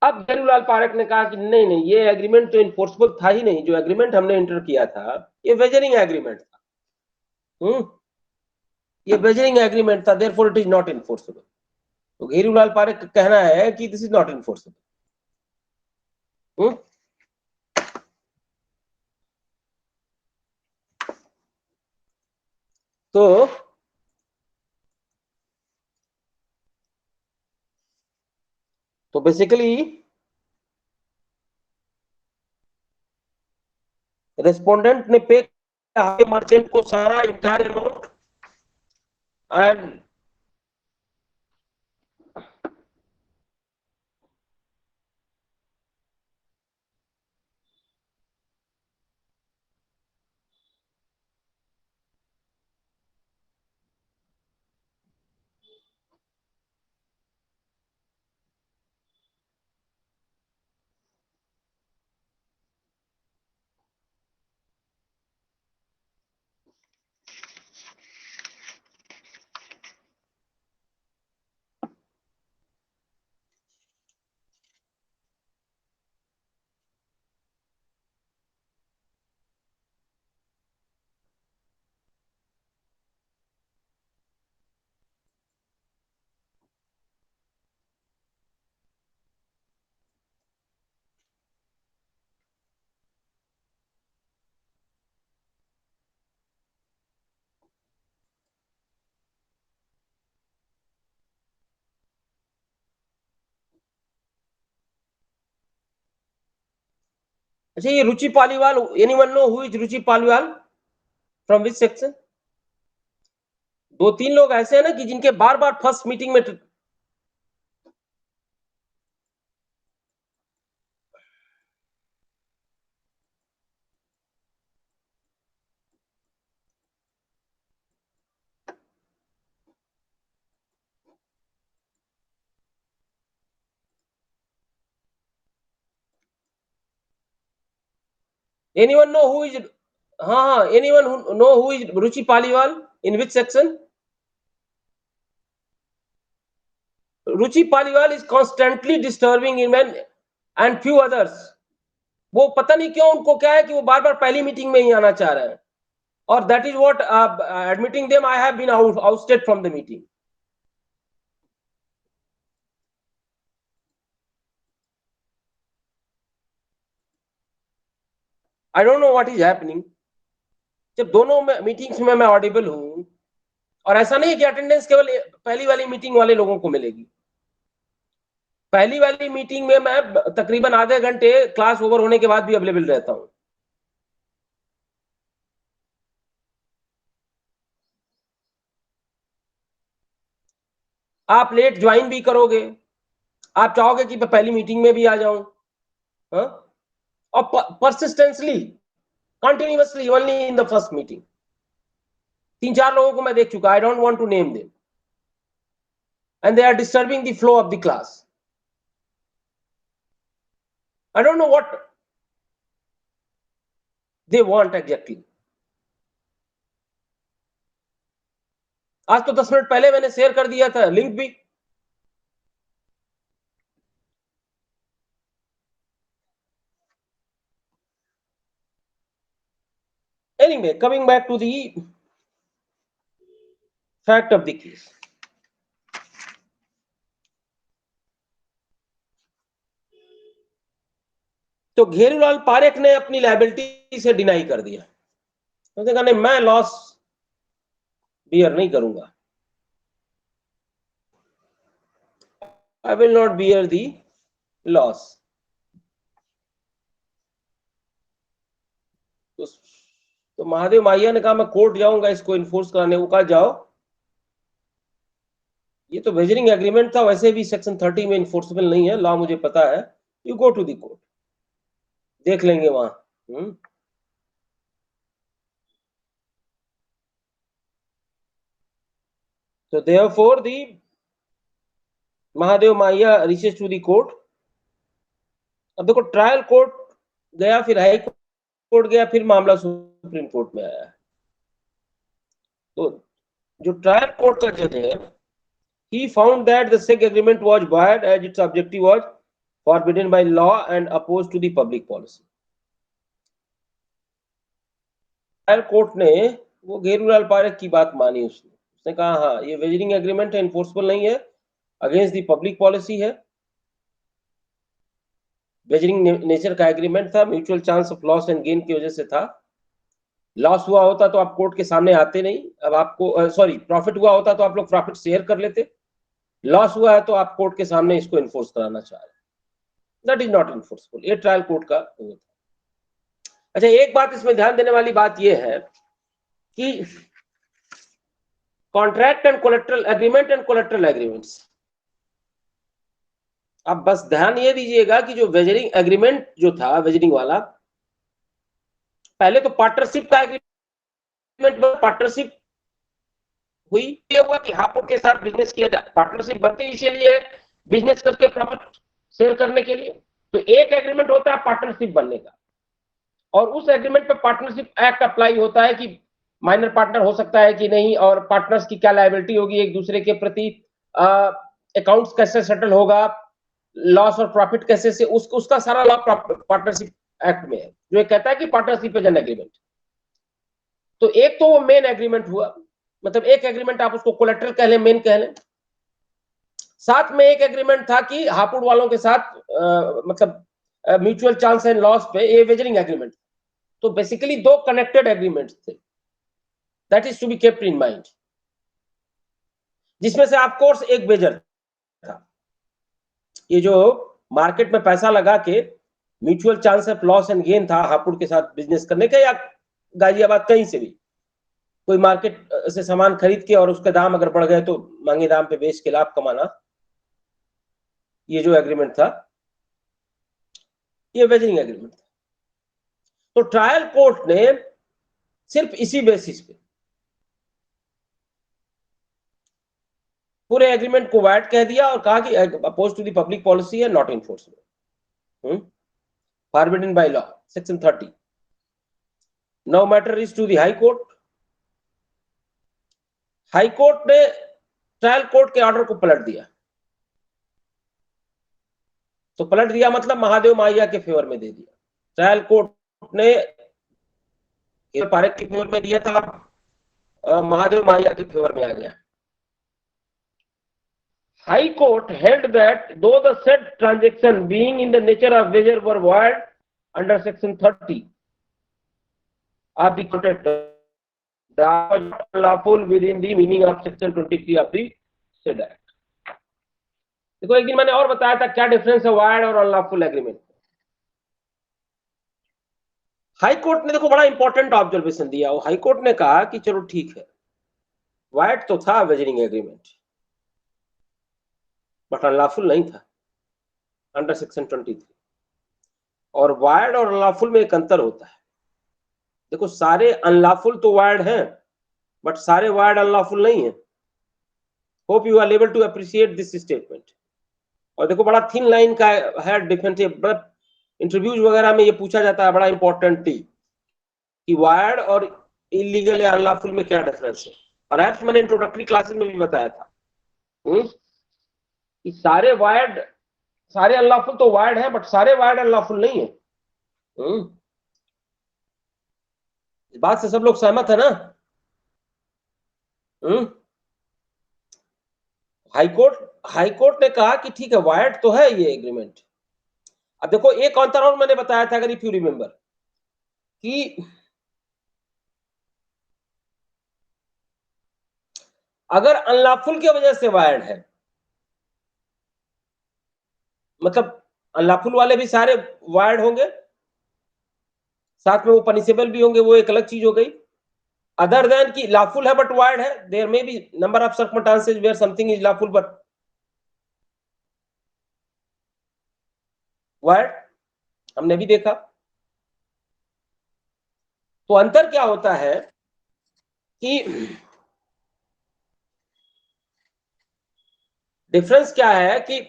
अब गिरिलाल पारेख ने कहा कि नहीं नहीं, ये एग्रीमेंट तो इन्फोर्सेबल था ही नहीं। जो एग्रीमेंट हमने इंटर किया था ये वेजरिंग एग्रीमेंट था। ये वेजरिंग एग्रीमेंट था, therefore it is not enforceable. तो गिरिलाल पारेख का कहना है कि दिस इज नॉट इन्फोर्सेबल। तो बेसिकली रेस्पोंडेंट ने पे मर्चेंट को सारा इंटायर अमाउंट, एंड अच्छा ये Ruchi Paliwal, anyone know who is Ruchi Paliwal, from which section? 2-3 लोग ऐसे हैं ना कि जिनके बार बार फर्स्ट मीटिंग में anyone know who is anyone who know who is Ruchi Paliwal, in which section? Ruchi Paliwal is constantly disturbing him and few others. वो पता नहीं क्यों उनको क्या है कि वो बार बार पहली मीटिंग में ही आना चाह रहे हैं, और that is what admitting them I have been ousted from the meeting. I don't know what is happening. जब दोनों मीटिंग्स में मैं ऑडिबल हूं, और ऐसा नहीं है कि अटेंडेंस केवल पहली वाली मीटिंग वाले लोगों को मिलेगी। पहली वाली मीटिंग में मैं तकरीबन आधे घंटे क्लास ओवर होने के बाद भी अवेलेबल रहता हूं। आप लेट ज्वाइन भी करोगे, आप चाहोगे कि मैं पहली मीटिंग में भी आ जाऊं, और persistently continuously only in the first meeting. 3-4 लोगों को मैं देख चुका, I don't want to name them, and they are disturbing the flow of the class. I don't know what they want exactly. आज तो 10 मिनट पहले मैंने शेयर कर दिया था लिंक भी। Anyway, coming back to the fact of the case. तो घेरूलाल पारेख ने अपनी लायबिलिटी से डिनाई कर दिया। उसने कहा नहीं, मैं लॉस बियर नहीं करूंगा, I will not bear the loss. तो महादेव माहिया ने कहा मैं कोर्ट जाऊंगा इसको इन्फोर्स कराने। वो कहा जाओ, ये तो वेजरिंग एग्रीमेंट था, वैसे भी सेक्शन 30 में इन्फोर्सेबल नहीं है, लॉ मुझे पता है, you go to the court, देख लेंगे वहां। So therefore the महादेव माहिया रीचेस टू द कोर्ट। अब देखो, ट्रायल कोर्ट गया, फिर हाई कोर्ट गया, फिर मामला सुप्रीम कोर्ट में आया। तो जो ट्रायल कोर्ट का जज है, he found that the SEC agreement was void as its objective was forbidden by law and opposed to the public policy. Trial court ने वो घेरूलाल पारेख की बात मानी। उसने कहा हाँ, ये वेजरिंग एग्रीमेंट है, इन्फोर्सेबल नहीं है, अगेंस्ट द पब्लिक पॉलिसी है। वेजरिंग नेचर का एग्रीमेंट था, mutual chance of loss and gain की वजह से था। लॉस हुआ होता तो आप कोर्ट के सामने आते नहीं, अब आपको सॉरी प्रॉफिट हुआ होता तो आप लोग प्रॉफिट शेयर कर लेते। लॉस हुआ है तो आप कोर्ट के सामने इसको इन्फोर्स कराना चाह रहे हैं, दैट इज नॉट इन्फोर्सेबल। ये ट्रायल कोर्ट का था। अच्छा, एक बात इसमें ध्यान देने वाली बात यह है कि contract and collateral agreement and collateral agreements, अब बस ध्यान ये दीजिएगा कि जो वेजरिंग एग्रीमेंट जो था, वेजरिंग वाला, पहले तो पार्टनरशिप का एग्रीमेंट में पार्टनरशिप हुई, ये हुआ कि हापुड़ के साथ बिजनेस किया जाए। पार्टनरशिप बनती इसीलिए बिजनेस करके प्रॉफिट शेयर करने के लिए। तो एक एग्रीमेंट होता है पार्टनरशिप बनने का, और उस एग्रीमेंट पे पार्टनरशिप एक्ट अप्लाई होता है कि माइनर पार्टनर हो सकता है कि नहीं, और पार्टनर्स की क्या लायबिलिटी होगी एक दूसरे के प्रति, अकाउंट्स कैसे सेटल होगा, लॉस और प्रॉफिट कैसे से, उसका सारा लॉ पार्टनरशिप एक्ट में है, जो कहता है कि पार्टनरशिप इज एन एग्रीमेंट। तो एक तो वो मेन एग्रीमेंट हुआ, मतलब एक एग्रीमेंट आप उसको कोलेटरल कह लें, मेन कह लें। साथ में एक एग्रीमेंट था कि हापुड़ वालों के साथ मतलब म्यूचुअल चांस एंड लॉस पे ये वेजरिंग एग्रीमेंट। तो बेसिकली दो कनेक्टेड एग्रीमेंट थे, that is to be kept in mind, जिसमें से ऑफ कोर्स एक वेजर था। ये जो मार्केट में पैसा लगा के mutual chance of loss and gain था हापुड़ के साथ बिजनेस करने का, या गाजियाबाद कहीं से भी, कोई मार्केट से सामान खरीद के और उसके दाम अगर बढ़ गए तो महंगे दाम पे बेच के लाभ कमाना, ये जो एग्रीमेंट था ये वेजरिंग एग्रीमेंट था। तो ट्रायल कोर्ट ने सिर्फ इसी बेसिस पे पूरे एग्रीमेंट को वाइड कह दिया और कहा कि opposed to the public policy है, not enforceable, forbidden by law, section 30। Now matter is to the high court. High court ने ट्रायल कोर्ट के ऑर्डर को पलट दिया। तो पलट दिया मतलब महादेव माहिया के फेवर में दे दिया। ट्रायल कोर्ट ने पारेख के फेवर में दिया था, महादेव माहिया के फेवर में आ गया। High Court held that though the said transaction being in the nature of wager were void under section 30 of the contract, that was not lawful within the meaning of section 23 of the said act। देखो एक दिन मैंने और बताया था क्या difference है wired और अनलॉफुल एग्रीमेंट। हाई कोर्ट ने देखो बड़ा इंपॉर्टेंट ऑब्जर्वेशन दिया। हाई कोर्ट ने कहा कि चलो ठीक है, वायर्ड तो था वेजरिंग एग्रीमेंट, बट अनलॉफुल नहीं था अंडर सेक्शन 23। और वायर्ड और अनलॉफुल में एक अंतर होता है। देखो सारे अनलॉफुल तो वायर्ड हैं, बट सारे वायर्ड अनलॉफुल नहीं है। Hope you are able to appreciate this statement. और देखो बड़ा थिन लाइन का है डिफरेंस। इंटरव्यूज वगैरह में ये पूछा जाता है बड़ा इंपॉर्टेंट थी कि वायर्ड और इलीगल या अनलॉफुल में क्या डिफरेंस है। और आज मैंने इंट्रोडक्टरी क्लासेस में भी बताया था कि सारे वायर्ड, सारे अनलॉफुल तो वायर्ड है, बट सारे वायर्ड अनलॉफुल नहीं है। इस बात से सब लोग सहमत है ना? हाईकोर्ट ने कहा कि ठीक है वायर्ड तो है ये एग्रीमेंट। अब देखो एक अंतर और मैंने बताया था, अगर इफ यू रिमेंबर, कि अगर अनलॉफुल की वजह से वायर्ड है, मतलब अनलॉफुल वाले भी सारे वायर्ड होंगे, साथ में वो पनिशेबल भी होंगे, वो एक अलग चीज हो गई। अदर देन कि लॉफुल है बट वायर्ड है, there may be number of circumstances where something is lawful but void, हमने भी देखा। तो अंतर क्या होता है कि डिफरेंस क्या है कि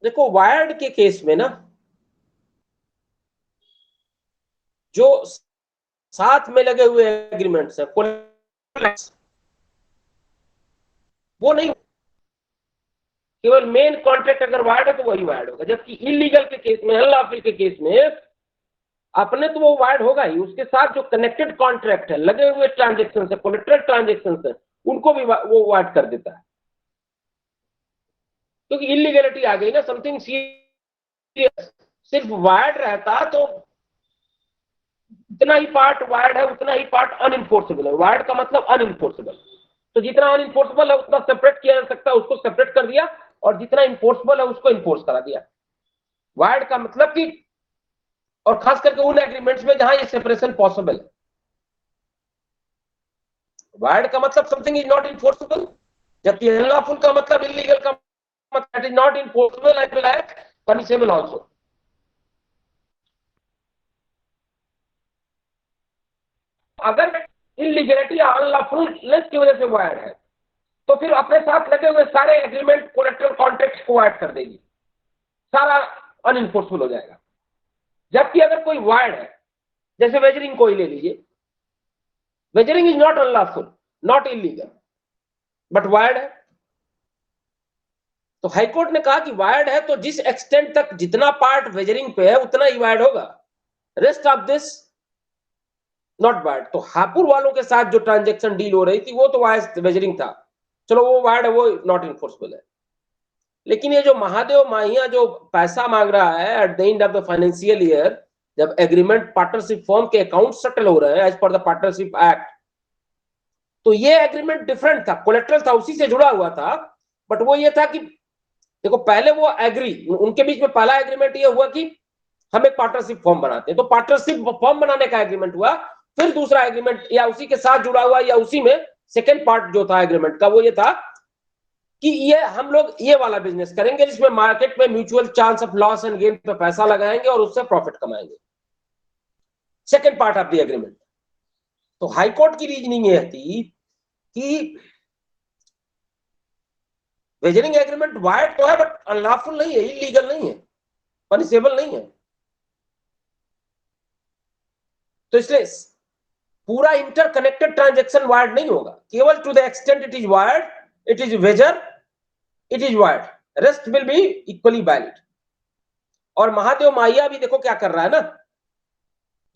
देखो वायर्ड के केस में ना जो साथ में लगे हुए एग्रीमेंट्स है वो नहीं, केवल मेन कॉन्ट्रैक्ट अगर वायर्ड है तो वही वायर्ड होगा। जबकि इलीगल के केस में, अनलॉफुल के केस में अपने तो वो वायर्ड होगा ही, उसके साथ जो कनेक्टेड कॉन्ट्रैक्ट है, लगे हुए ट्रांजेक्शन है, कोलेटरल ट्रांजेक्शन है, उनको भी वो वायर्ड कर देता है। क्योंकि इलीगलिटी आ गई ना, समथिंग सीरियस। सिर्फ वायर्ड रहता तो जितना ही पार्ट वायर्ड है उतना ही पार्ट अनइंफोर्सेबल है। वायर्ड का मतलब अनइंफोर्सेबल, तो जितना अनइंफोर्सेबल है उतना सेपरेट किया जा सकता है, उसको सेपरेट कर दिया, और जितना इन्फोर्सेबल है उसको इन्फोर्स करा दिया। वायर्ड का मतलब कि, और खास करके उन एग्रीमेंट्स में जहां ये सेपरेशन पॉसिबल है। वायर्ड का मतलब समथिंग इज नॉट इन्फोर्सेबल, जबकि अनलॉफुल का मतलब इलीगल का मतलब is not enforceable and will have punishable also. अगर इलीगलिटी या अनलॉफुलनेस की वजह से वायर्ड है तो फिर अपने साथ लगे हुए सारे एग्रीमेंट, कोलेटरल कॉन्ट्रैक्ट्स को वायर्ड कर देगी, सारा अनइन्फोर्सेबल हो जाएगा। जबकि अगर कोई वायर्ड है, जैसे वेजरिंग को ही ले लीजिए, wagering is not unlawful, not illegal, but void है। तो हाईकोर्ट ने कहा कि वायर्ड है तो जिस एक्सटेंट तक जितना पार्ट वेजरिंग पे है उतना ही वायर्ड होगा, rest of this not wired. तो हापुड़ वालों के साथ जो ट्रांजेक्शन डील हो रही थी वो तो वेजरिंग था, चलो वो वायर्ड है, वो नॉट इन्फोर्सेबल है। लेकिन ये जो महादेव माहिया जो पैसा मांग रहा है at the end of the financial year, जब एग्रीमेंट पार्टनरशिप फॉर्म के अकाउंट सेटल हो रहे हैं as per the partnership act, तो ये एग्रीमेंट डिफरेंट था, कोलेटरल था, उसी से जुड़ा हुआ था। बट वो ये था कि देखो पहले वो एग्री, उनके बीच में पहला एग्रीमेंट ये हुआ कि हम एक पार्टनरशिप फॉर्म बनाते हैं, तो पार्टनरशिप फॉर्म बनाने का एग्रीमेंट हुआ। फिर दूसरा एग्रीमेंट या उसी के साथ जुड़ा हुआ या उसी में सेकेंड पार्ट जो था एग्रीमेंट का वो ये था कि ये हम लोग ये वाला बिजनेस करेंगे जिसमें मार्केट में mutual chance of loss and gain पे पैसा लगाएंगे और उससे प्रॉफिट कमाएंगे, second part of the agreement. तो हाईकोर्ट की रीजनिंग ये थी कि वेजरिंग एग्रीमेंट वायर्ड तो है बट अनलॉफुल नहीं है, इलीगल नहीं है, पनिशेबल नहीं है। तो इसलिए पूरा इंटरकनेक्टेड ट्रांजैक्शन वायर्ड नहीं होगा, केवल to the extent it is void, it is wager, it is void, rest will be equally valid. और महादेव माहिया भी देखो क्या कर रहा है ना,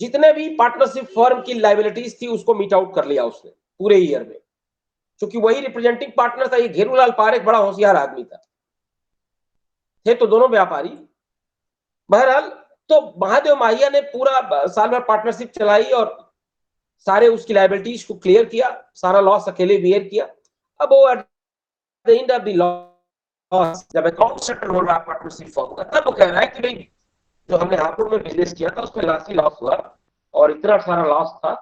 जितने भी पार्टनरशिप फर्म की लाइबिलिटीज थी उसको मीट आउट कर लिया उसने पूरे ईयर में, क्योंकि वही रिप्रेजेंटिंग पार्टनर था। ये घेरूलाल पारेख बड़ा होशियार आदमी था, थे तो दोनों व्यापारी। बहरहाल तो महादेव माहिया ने पूरा साल भर पार्टनरशिप चलाई और सारे उसकी लाइबिलिटीज को क्लियर किया, सारा लॉस अकेले बियर किया। अब वो at the end of the loss जब अकाउंट सेटल हो रहा पार्टनरशिप फर्म का, तब वो कह रहा है कि भाई जो हमने हापुड़ में बिजनेस किया था उसमें लास्ट लॉस हुआ और इतना सारा लॉस था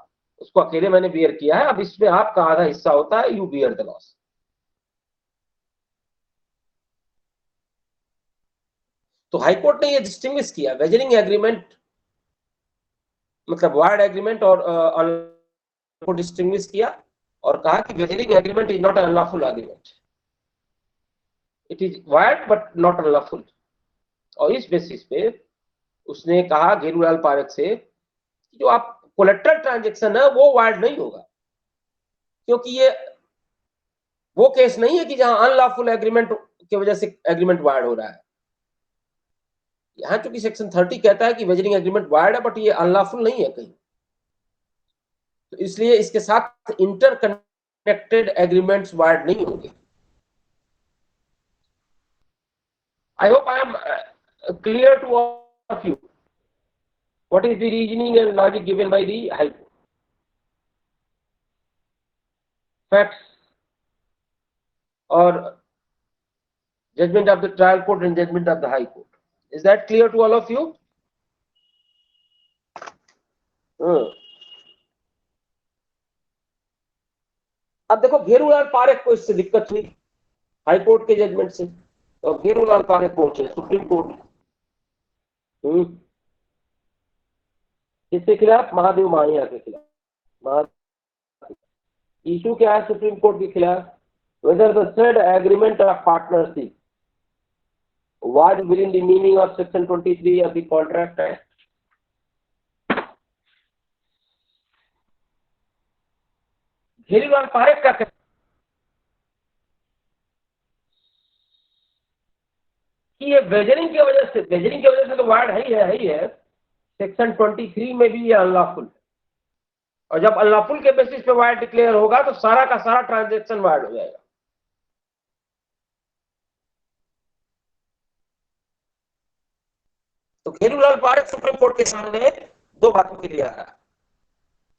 उसको अकेले मैंने बियर किया है, अब इसमें आपका आधा हिस्सा होता है, यू बियर द लॉस। तो हाईकोर्ट ने ये डिस्टिंग्विश किया वेजरिंग एग्रीमेंट मतलब वायर्ड एग्रीमेंट और को डिस्टिंग्विश किया और कहा कि wagering agreement is not unlawful agreement, it is wired but not unlawful. और इस बेसिस पे उसने कहा घेरूलाल पारेख से कि जो आप कोलेक्टर ट्रांजैक्शन है वो वायर्ड नहीं होगा, क्योंकि ये वो केस नहीं है कि जहां अनलॉफुल एग्रीमेंट की वजह से एग्रीमेंट वायर्ड हो रहा है। यहां चूंकि सेक्शन 30 कहता है कि वेजरिंग एग्रीमेंट वायर्ड है बट ये अनलॉफुल नहीं है कहीं, तो इसलिए इसके साथ इंटरकनेक्टेड एग्रीमेंट्स वायर्ड नहीं होंगे। I hope I am clear to all of you. What is the reasoning and logic given by the High Court? Facts or judgment of the trial court and judgment of the High Court. Is that clear to all of you? अब देखो घेरूलाल पारेख को इससे दिक्कत हुई high court के judgement से, तो घेरूलाल पारेख पहुंचे सुप्रीम कोर्ट। किसके खिलाफ? महादेव माहिया के खिलाफ। इशू क्या है सुप्रीम कोर्ट के खिलाफ? Whether the said agreement of partnership was within the meaning of section 23 of the Contract Act. घेरूलाल Parekh का कि ये वेजरिंग की वजह से तो वार्ड है ही है, सेक्शन 23 में भी ये अनलॉफुल, और जब अनलॉफुल के बेसिस पे वार्ड डिक्लेयर होगा तो सारा का सारा ट्रांजैक्शन वार्ड हो जाएगा। तो घेरूलाल पारेख सुप्रीम कोर्ट के सामने दो बातों के लिए आ रहा है,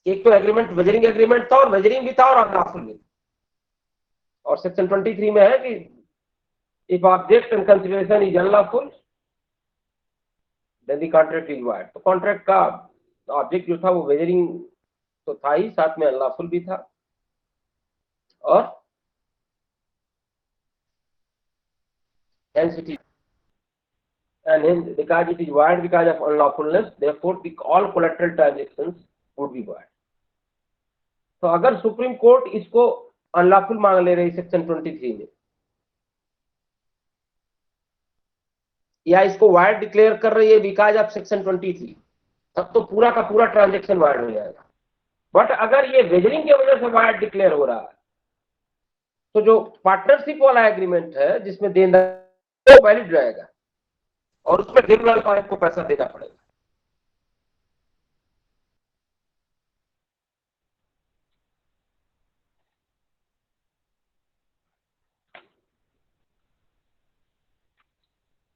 एक तो एग्रीमेंट वेजरिंग एग्रीमेंट था और वेजरिंग भी था और अनलॉफुल भी, और सेक्शन 23 में है कि if object and consideration is unlawful then the contract is void. तो कॉन्ट्रैक्ट का ऑब्जेक्ट जो था वो वेजरिंग तो था ही, साथ में अनलॉफुल भी था, और hence it is and hence because it is void because of unlawfulness, therefore all collateral transactions would be void. तो अगर सुप्रीम कोर्ट इसको अनलॉफुल मांग ले रही सेक्शन 23 में या इसको वायर्ड डिक्लेयर कर रही है बिकॉज ऑफ सेक्शन 23, तब तो पूरा का पूरा ट्रांजैक्शन वायर्ड हो जाएगा। बट अगर ये वेजरिंग की वजह से वायर्ड डिक्लेयर हो रहा है तो जो पार्टनरशिप वाला एग्रीमेंट है जिसमें देनदार वो वैलिड रहेगा और उसमें घेरूलाल पारेख को पैसा देना पड़ेगा।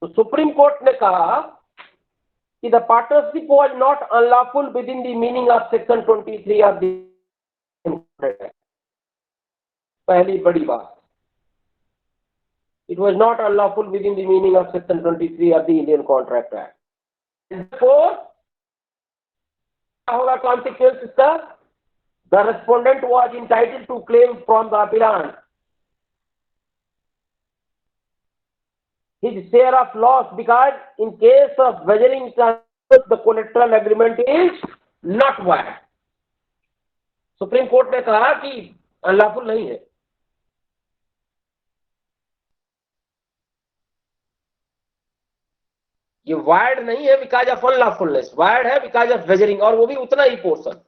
तो सुप्रीम कोर्ट ने कहा कि the partnership was not unlawful with in the meaning of section 23 of the contract act. पहली बड़ी बात, it was not unlawful within the meaning of section 23 of the Indian Contract Act. Therefore, होगा consequence इसका? The respondent was entitled to claim from the appellant his share of loss because in case of wagering transfers the collateral agreement is not void. Supreme court ने कहा कि unlawful नहीं है. ये void नहीं है बिकॉज ऑफ अनलॉफुलनेस, वायर्ड है because of wagering, और वो भी उतना ही portion,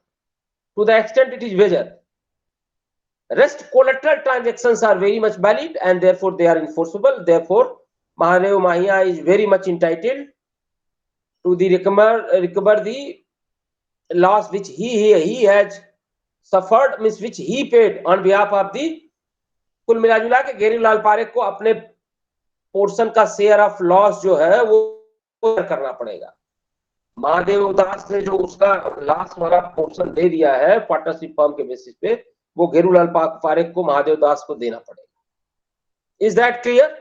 to the extent it is wager. Rest collateral transactions are very much valid and therefore they are enforceable. Therefore, Mahadev Mahia is very much entitled to the recover the loss which he has suffered, means which he paid on behalf of the. कुल मिला जुला के घेरीलाल पारेख को अपने portion का share of loss जो है वो करना पड़ेगा. महादेव दास ने जो उसका लॉस वाला पोर्शन दे दिया है पार्टनरशिप फर्म के बेसिस पे, वो घेरूलाल पारेख को महादेव दास को देना पड़ेगा. Is that clear?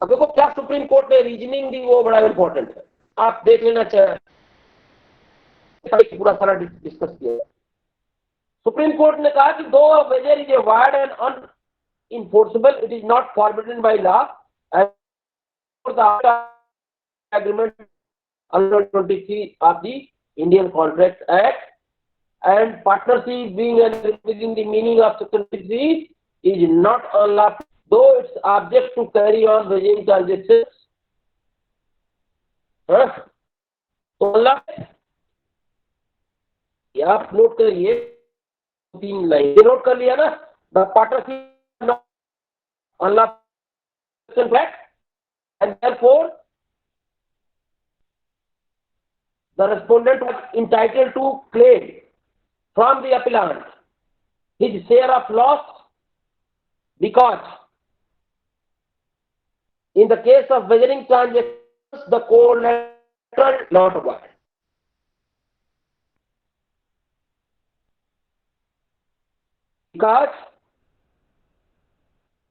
अब देखो क्या सुप्रीम कोर्ट ने रीजनिंग दी, वो बड़ा इंपॉर्टेंट है, आप देख लेना चाहिए. पूरा सारा डिस्कस किया. सुप्रीम कोर्ट ने कहा कि though wager is a void and unenforceable, it is not forbidden by law and the agreement under 23 of the Indian Contract Act, and partnership being within the meaning of section 23 is not unlawful, though it's object to carry on wagering transactions. तो unlawful, ये आप note करिए, 3 line note कर लिया ना. The partnership not unlawful and therefore the respondent was entitled to claim from the appellant his share of loss because in the case of wagering transactions the collateral not void.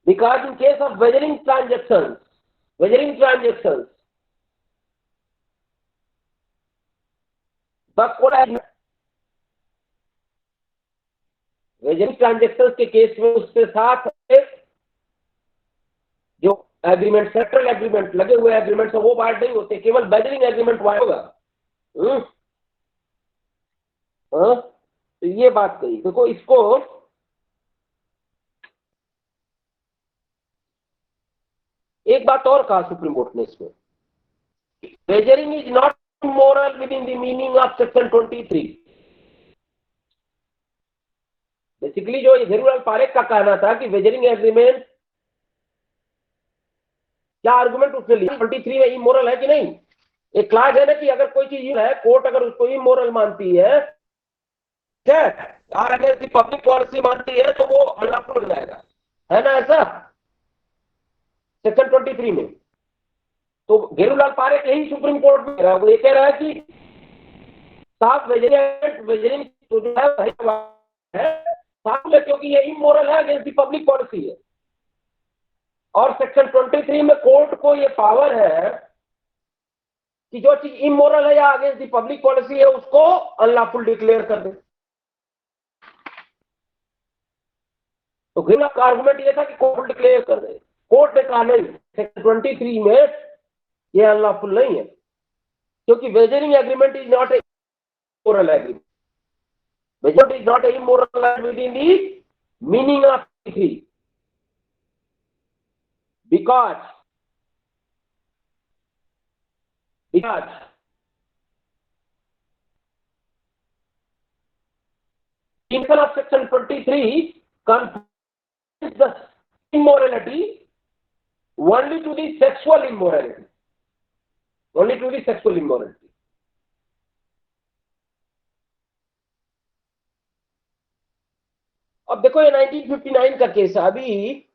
Because in case of wagering transactions wagering transactions के case में उसके साथ जो agreement, sectoral agreement, लगे हुए agreement वो wired नहीं होते, केवल वेजरिंग एग्रीमेंट वायर्ड होगा. तो ये बात कही. देखो इसको एक बात और कहा सुप्रीम कोर्ट ने इसमें, wagering is not immoral within the meaning of section 23. Basically जो घेरूलाल पारेख का कहना था कि वेजरिंग एग्रीमेंट, क्या आर्गुमेंट उसने लिया 23 में इमोरल है कि नहीं. एक क्लास है ना कि अगर कोई चीज है, कोर्ट अगर उसको इमोरल मानती है, क्या और अगर पब्लिक पॉलिसी मानती है तो वो अनलॉफुल हो जाएगा, है ना ऐसा सेक्शन 23 में. तो घेरूलाल पारेख यही सुप्रीम कोर्ट में वो ये कह रहा है कि साफ वेजरिंग जो है साफ में, क्योंकि ये इमोरल है, अगेंस्ट द पब्लिक पॉलिसी है. और सेक्शन 23 में कोर्ट को ये पावर है कि जो चीज इमोरल है या अगेंस्ट द पब्लिक पॉलिसी है उसको अनलॉफुल डिक्लेयर कर दे. तो घेरूलाल का आर्गुमेंट ये था कि कोर्ट डिक्लेयर कर दे. कोर्ट ने कहा नहीं, सेक्शन 23 में ये अनलॉफुल नहीं है, क्योंकि wagering agreement is not a moral agreement. Wagering is not a immoral within the meaning of 23 because principle of section 23 confines the immorality only to the sexual immorality. Only to the sexual immorality. अब देखो ये 1959 का case है. अभी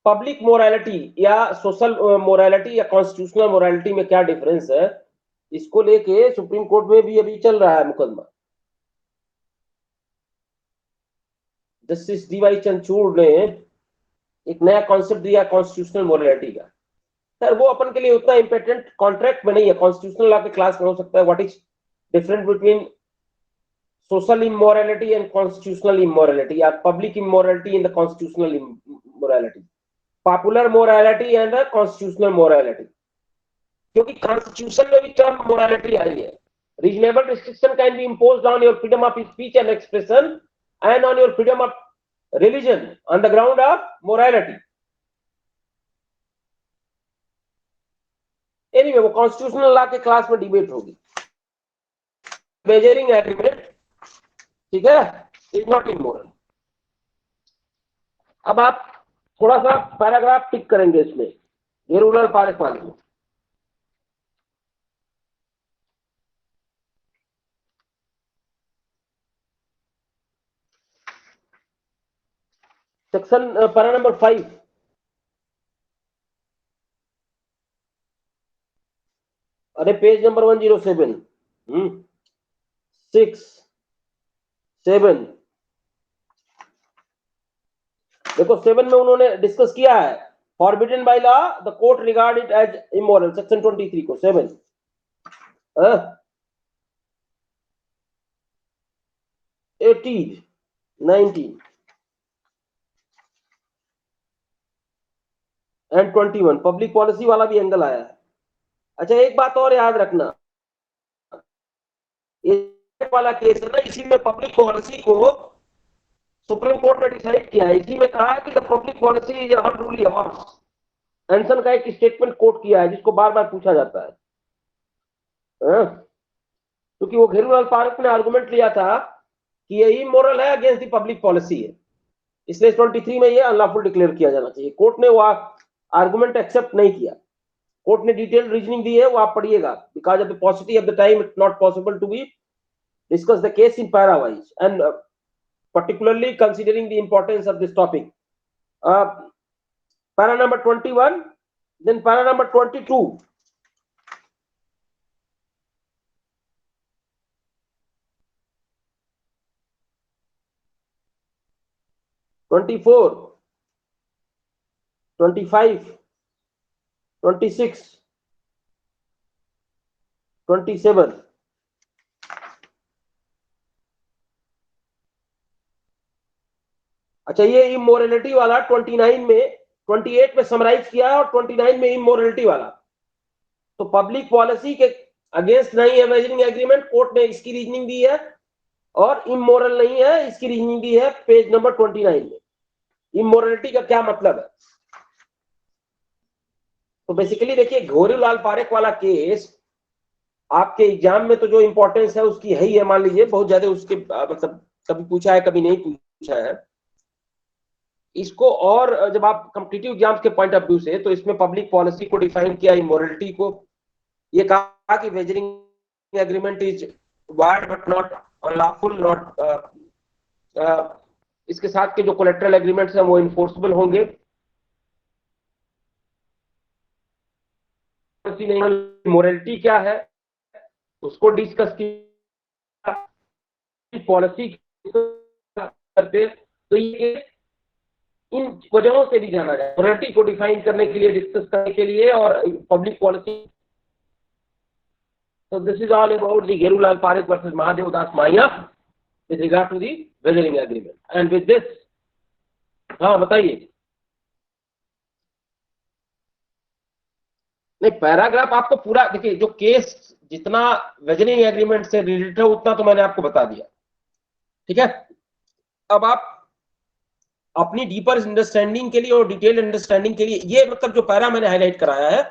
public morality या social morality या constitutional morality में क्या डिफरेंस है, इसको लेके सुप्रीम कोर्ट में भी अभी चल रहा है मुकदमा. जस्टिस डी वाई चंद्रचूड़ ने एक नया कॉन्सेप्ट दिया कॉन्स्टिट्यूशनल मोरालिटी का। सर वो अपन के लिए उतना इंपॉर्टेंट कॉन्ट्रैक्ट में नहीं है, कॉन्स्टिट्यूशनल लॉ के क्लास में हो सकता है। What is difference between social immorality and constitutional immorality, or public immorality and the constitutional immorality, popular morality and the constitutional morality। क्योंकि कॉन्स्टिट्यूशन में भी टर्म मोरालिटी आई है। Reasonable restriction can be imposed on your freedom of speech and expression and on your freedom of religion on the ground of morality. Anyway वो constitutional law के class में debate होगी। Measuring agreement, ठीक है, is not immoral. अब आप थोड़ा सा पैराग्राफ टिक करेंगे इसमें घेरूलाल पारेख वाले में। सेक्शन पैरा नंबर 5, अरे पेज नंबर 107, 6, 7, देखो 7 में उन्होंने डिस्कस किया है forbidden by law the court regard it as immoral, section 23 को 7, 18, 19 एंड 21 पब्लिक पॉलिसी वाला भी एंगल आया है। अच्छा एक बात और याद रखना, ये वाला केस है ना, इसी में पब्लिक पॉलिसी को सुप्रीम कोर्ट ने डिसाइड किया है। इसी में कहा है कि the public policy is unruly a horse. Anson का एक स्टेटमेंट कोट किया है जिसको बार बार पूछा जाता है, क्योंकि वो घेरूलाल पारेख ने आर्गुमेंट लिया था कि ये इमोरल है, अगेंस्ट द पब्लिक पॉलिसी है, इसलिए 23 में ये अनलॉफुल डिक्लेयर किया जाना चाहिए। कोर्ट ने वो आर्गुमेंट एक्सेप्ट नहीं किया। कोर्ट ने डिटेल रीजनिंग दी है, वो आप पढ़िएगा। Because of the possibility of the time it's not possible to be discuss the case in para wise and particularly considering the importance of this topic. Para number 21, then para number 22. 24, 25, 26, 27, अच्छा ये immorality वाला 29 में, 28 में summarise किया है और 29 में immorality वाला। तो पब्लिक पॉलिसी के अगेंस्ट नहीं है मेजरिंग एग्रीमेंट, कोर्ट ने इसकी रीजनिंग दी है, और इमोरल नहीं है इसकी रीजनिंग दी है पेज नंबर 29 में। इमोरलिटी का क्या मतलब है? तो बेसिकली देखिए घेरूलाल पारेख वाला केस आपके एग्जाम में तो जो इंपॉर्टेंस है उसकी है ही है, मान लीजिए बहुत ज्यादा उसके मतलब कभी पूछा है कभी नहीं पूछा है इसको। और जब आप कॉम्पिटिटिव एग्जाम्स के पॉइंट ऑफ व्यू से, तो इसमें पब्लिक पॉलिसी को डिफाइन किया, इमोरलिटी को ये कहा कि measuring agreement is wired but not unlawful, not इसके साथ के जो कोलेटरल एग्रीमेंट्स हैं वो इन्फोर्सेबल होंगे। मोरलिटी क्या है उसको डिस्कस किया, पॉलिसी करते, तो ये इन वजहों से भी जाना जाए, मोरलिटी को डिफाइन करने के लिए, डिस्कस करने के लिए, और public policy. So this is all about the Gherulal Parekh versus Mahadev Das Maiya with regard to the measuring agreement. And with this, हाँ बताइए। नहीं पैराग्राफ आपको पूरा देखिए, जो केस जितना मेजरिंग एग्रीमेंट से रिलेटेड है उतना तो मैंने आपको बता दिया, ठीक है। अब आप अपनी डीपर अंडरस्टैंडिंग के लिए और डिटेल अंडरस्टैंडिंग के लिए, ये मतलब जो पैरा मैंने हाईलाइट कराया है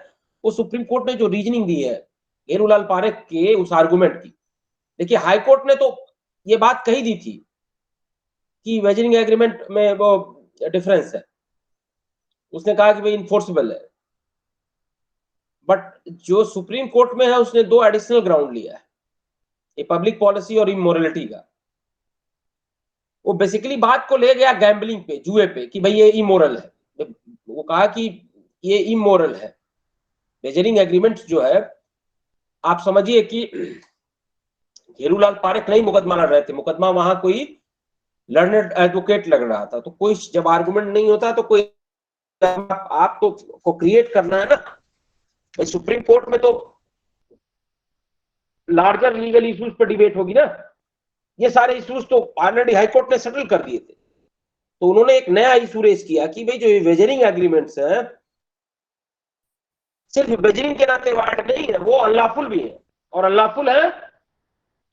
वो सुप्रीम कोर्ट ने जो रीजनिंग दी है घेरूलाल पारेख के उस आर्गुमेंट की। देखिए हाई कोर्ट ने तो ये बात कही दी थी कि मेजरिंग एग्रीमेंट में वो डिफरेंस है, उसने कहा कि भाई इनफोर्सेबल है। बट जो सुप्रीम कोर्ट में है उसने दो एडिशनल ग्राउंड लिया है, ये पब्लिक पॉलिसी और इमोरलिटी का। वो बेसिकली बात को ले गया गैम्बलिंग पे, जुए पे, कि भाई ये इमोरल है। वो कहा कि ये इमोरल है। मेजरिंग एग्रीमेंट जो है आप समझिए कि घेरूलाल पारेख नहीं मुकदमा लड़ रहे थे, मुकदमा वहां कोई लर्नड एडवोकेट लग रहा था। तो कोई जब आर्गुमेंट नहीं होता तो कोई आप तो को क्रिएट करना है ना, सुप्रीम कोर्ट में तो लार्जर लीगल इश्यूज पर डिबेट होगी ना। ये सारे इश्यूज तो ऑलरेडी हाई कोर्ट ने सेटल कर दिए थे, तो उन्होंने एक नया इशू रेज किया कि भाई जो वेजरिंग एग्रीमेंट्स हैं, सिर्फ वेजरिंग के नाते वायड नहीं है, वो अनलॉफुल भी है, और अनलॉफुल है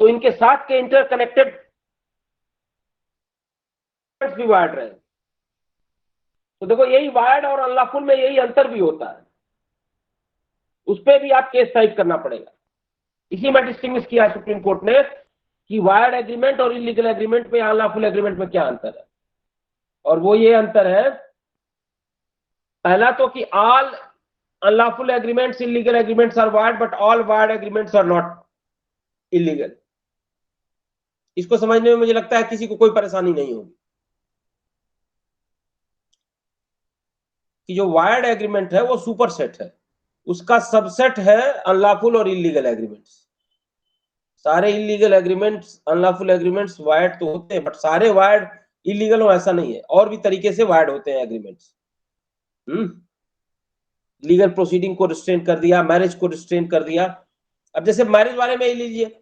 तो इनके साथ के इंटरकनेक्टेड भी वायड रहे। तो देखो, यही वायड और अनलॉफुल में यही अंतर भी होता है, उस पर भी आप केस टाइप करना पड़ेगा। इसी में डिस्टिंग्विश किया सुप्रीम कोर्ट ने कि वायर्ड एग्रीमेंट और इलीगल एग्रीमेंट में, अनलॉफुल एग्रीमेंट में क्या अंतर है। और वो ये अंतर है, पहला तो कि all unlawful agreements, illegal agreements are void, but all void agreements are not illegal. इसको समझने में मुझे लगता है किसी को कोई परेशानी नहीं होगी कि जो वायर्ड एग्रीमेंट है वो सुपर सेट है, उसका सबसेट है अनलॉफुल और इलीगल एग्रीमेंट्स। सारे illegal agreements, unlawful agreements wired तो होते हैं, बट सारे वायर्ड इलीगल हो ऐसा नहीं है, और भी तरीके से वायर्ड होते हैं एग्रीमेंट्स। लीगल प्रोसीडिंग को रिस्ट्रेन कर दिया, मैरिज को रिस्ट्रेन कर दिया। अब जैसे मैरिज वाले में ही लीजिए,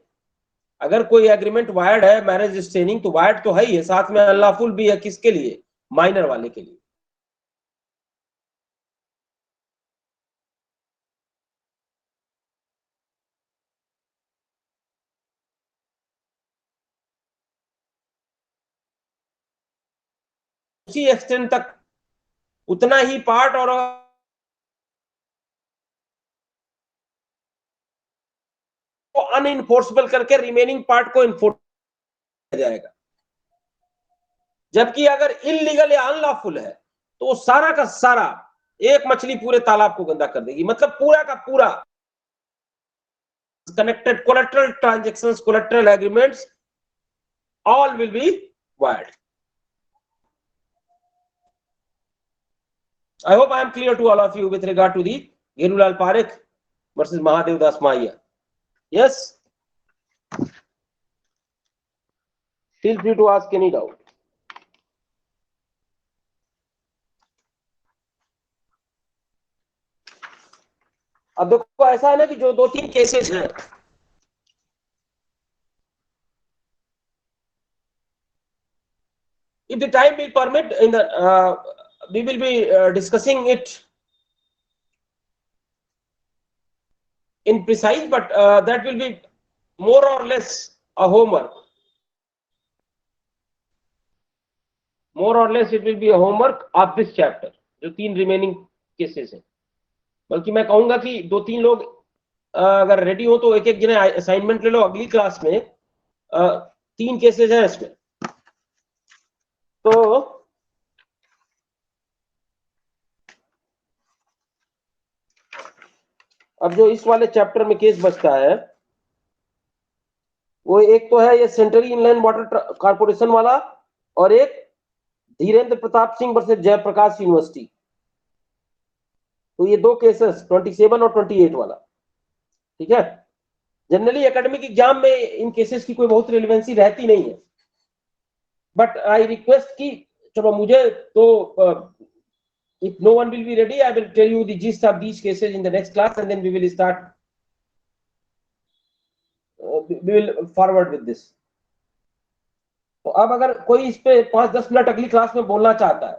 अगर कोई एग्रीमेंट वायर्ड है, मैरिज रिस्ट्रेनिंग, तो वायर्ड तो है ही है, साथ में अनलॉफुल भी है। किसके लिए? माइनर वाले के लिए। उसी एक्सटेंट तक उतना ही पार्ट और अनइनफोर्सेबल करके रिमेनिंग पार्ट को इन्फोर्स किया जाएगा। जबकि अगर इलीगल या अनलॉफुल है तो सारा का सारा एक मछली पूरे तालाब को गंदा कर देगी। मतलब पूरा का पूरा connected collateral transactions, collateral agreements, all will be wired. I hope I am clear to all of you with regard to the Girulal Parekh versus Mahadev Das Mahia. Yes? Feel free to ask any doubt. अब देखो, ऐसा है ना कि जो 2-3 cases हैं, if the time will permit, in the we will be discussing it in precise, but that will be more or less a homework. More or less it will be a homework of this chapter, जो 3 remaining cases हैं। बल्कि मैं कहूंगा कि 2-3 लोग अगर ready हो तो एक एक जने असाइनमेंट ले लो। अगली क्लास में 3 केसेस हैं इसमें। तो अब जो इस वाले चैप्टर में केस बचता है, वो एक तो है ये सेंट्रल इनलैंड वाटर कॉर्पोरेशन वाला, और एक धीरेन्द्र प्रताप सिंह वर्सेस जयप्रकाश यूनिवर्सिटी। तो ये 2 केसेस 27 और 28 वाला, ठीक है। जनरली एकेडमिक एग्जाम में इन केसेस की कोई बहुत रिलेवेंसी रहती नहीं है, बट आई रिक्वेस्ट कि चलो मुझे तो if no one will be ready, I will tell you the gist of these cases in the next class, and then we will start we will forward with this. तो अब अगर कोई इस पे 5-10 मिनट अगली क्लास में बोलना चाहता है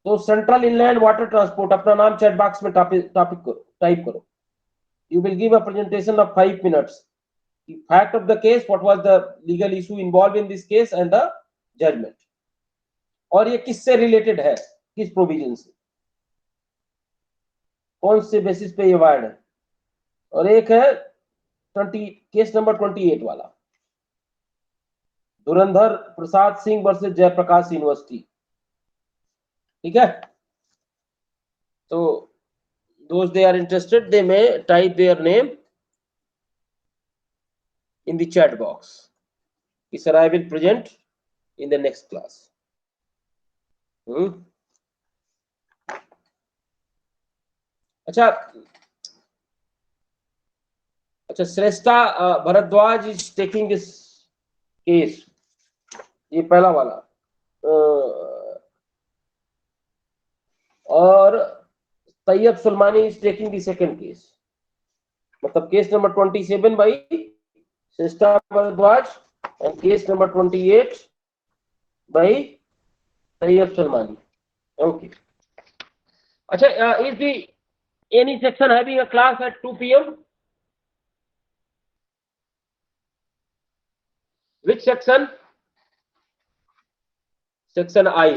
तो सेंट्रल इनलैंड वाटर ट्रांसपोर्ट अपना नाम चैट बॉक्स में टाइप करो। You will give a presentation of 5 minutes. The fact of the case, what was the legal issue involved in this case, and the judgment. और ये किससे related है, किस provision से, कौन से बेसिस पे ये वायर्ड है। और एक है केस नंबर 28 वाला, धुरंधर प्रसाद सिंह वर्सेस जयप्रकाश यूनिवर्सिटी, ठीक है। तो those they are interested, they may type their name in the chat box. Sir, I will present in the next class. अच्छा, Shreshtha Bhardwaj is taking this case. ये पहला वाला और Tayyab Sulemani is taking the second case, मतलब case number 27 by Sista Bharadwaj and case number 28 by Tayyab Sulemani. Okay. अच्छा, is the any section having a class at 2 p.m.? Which section? Section I.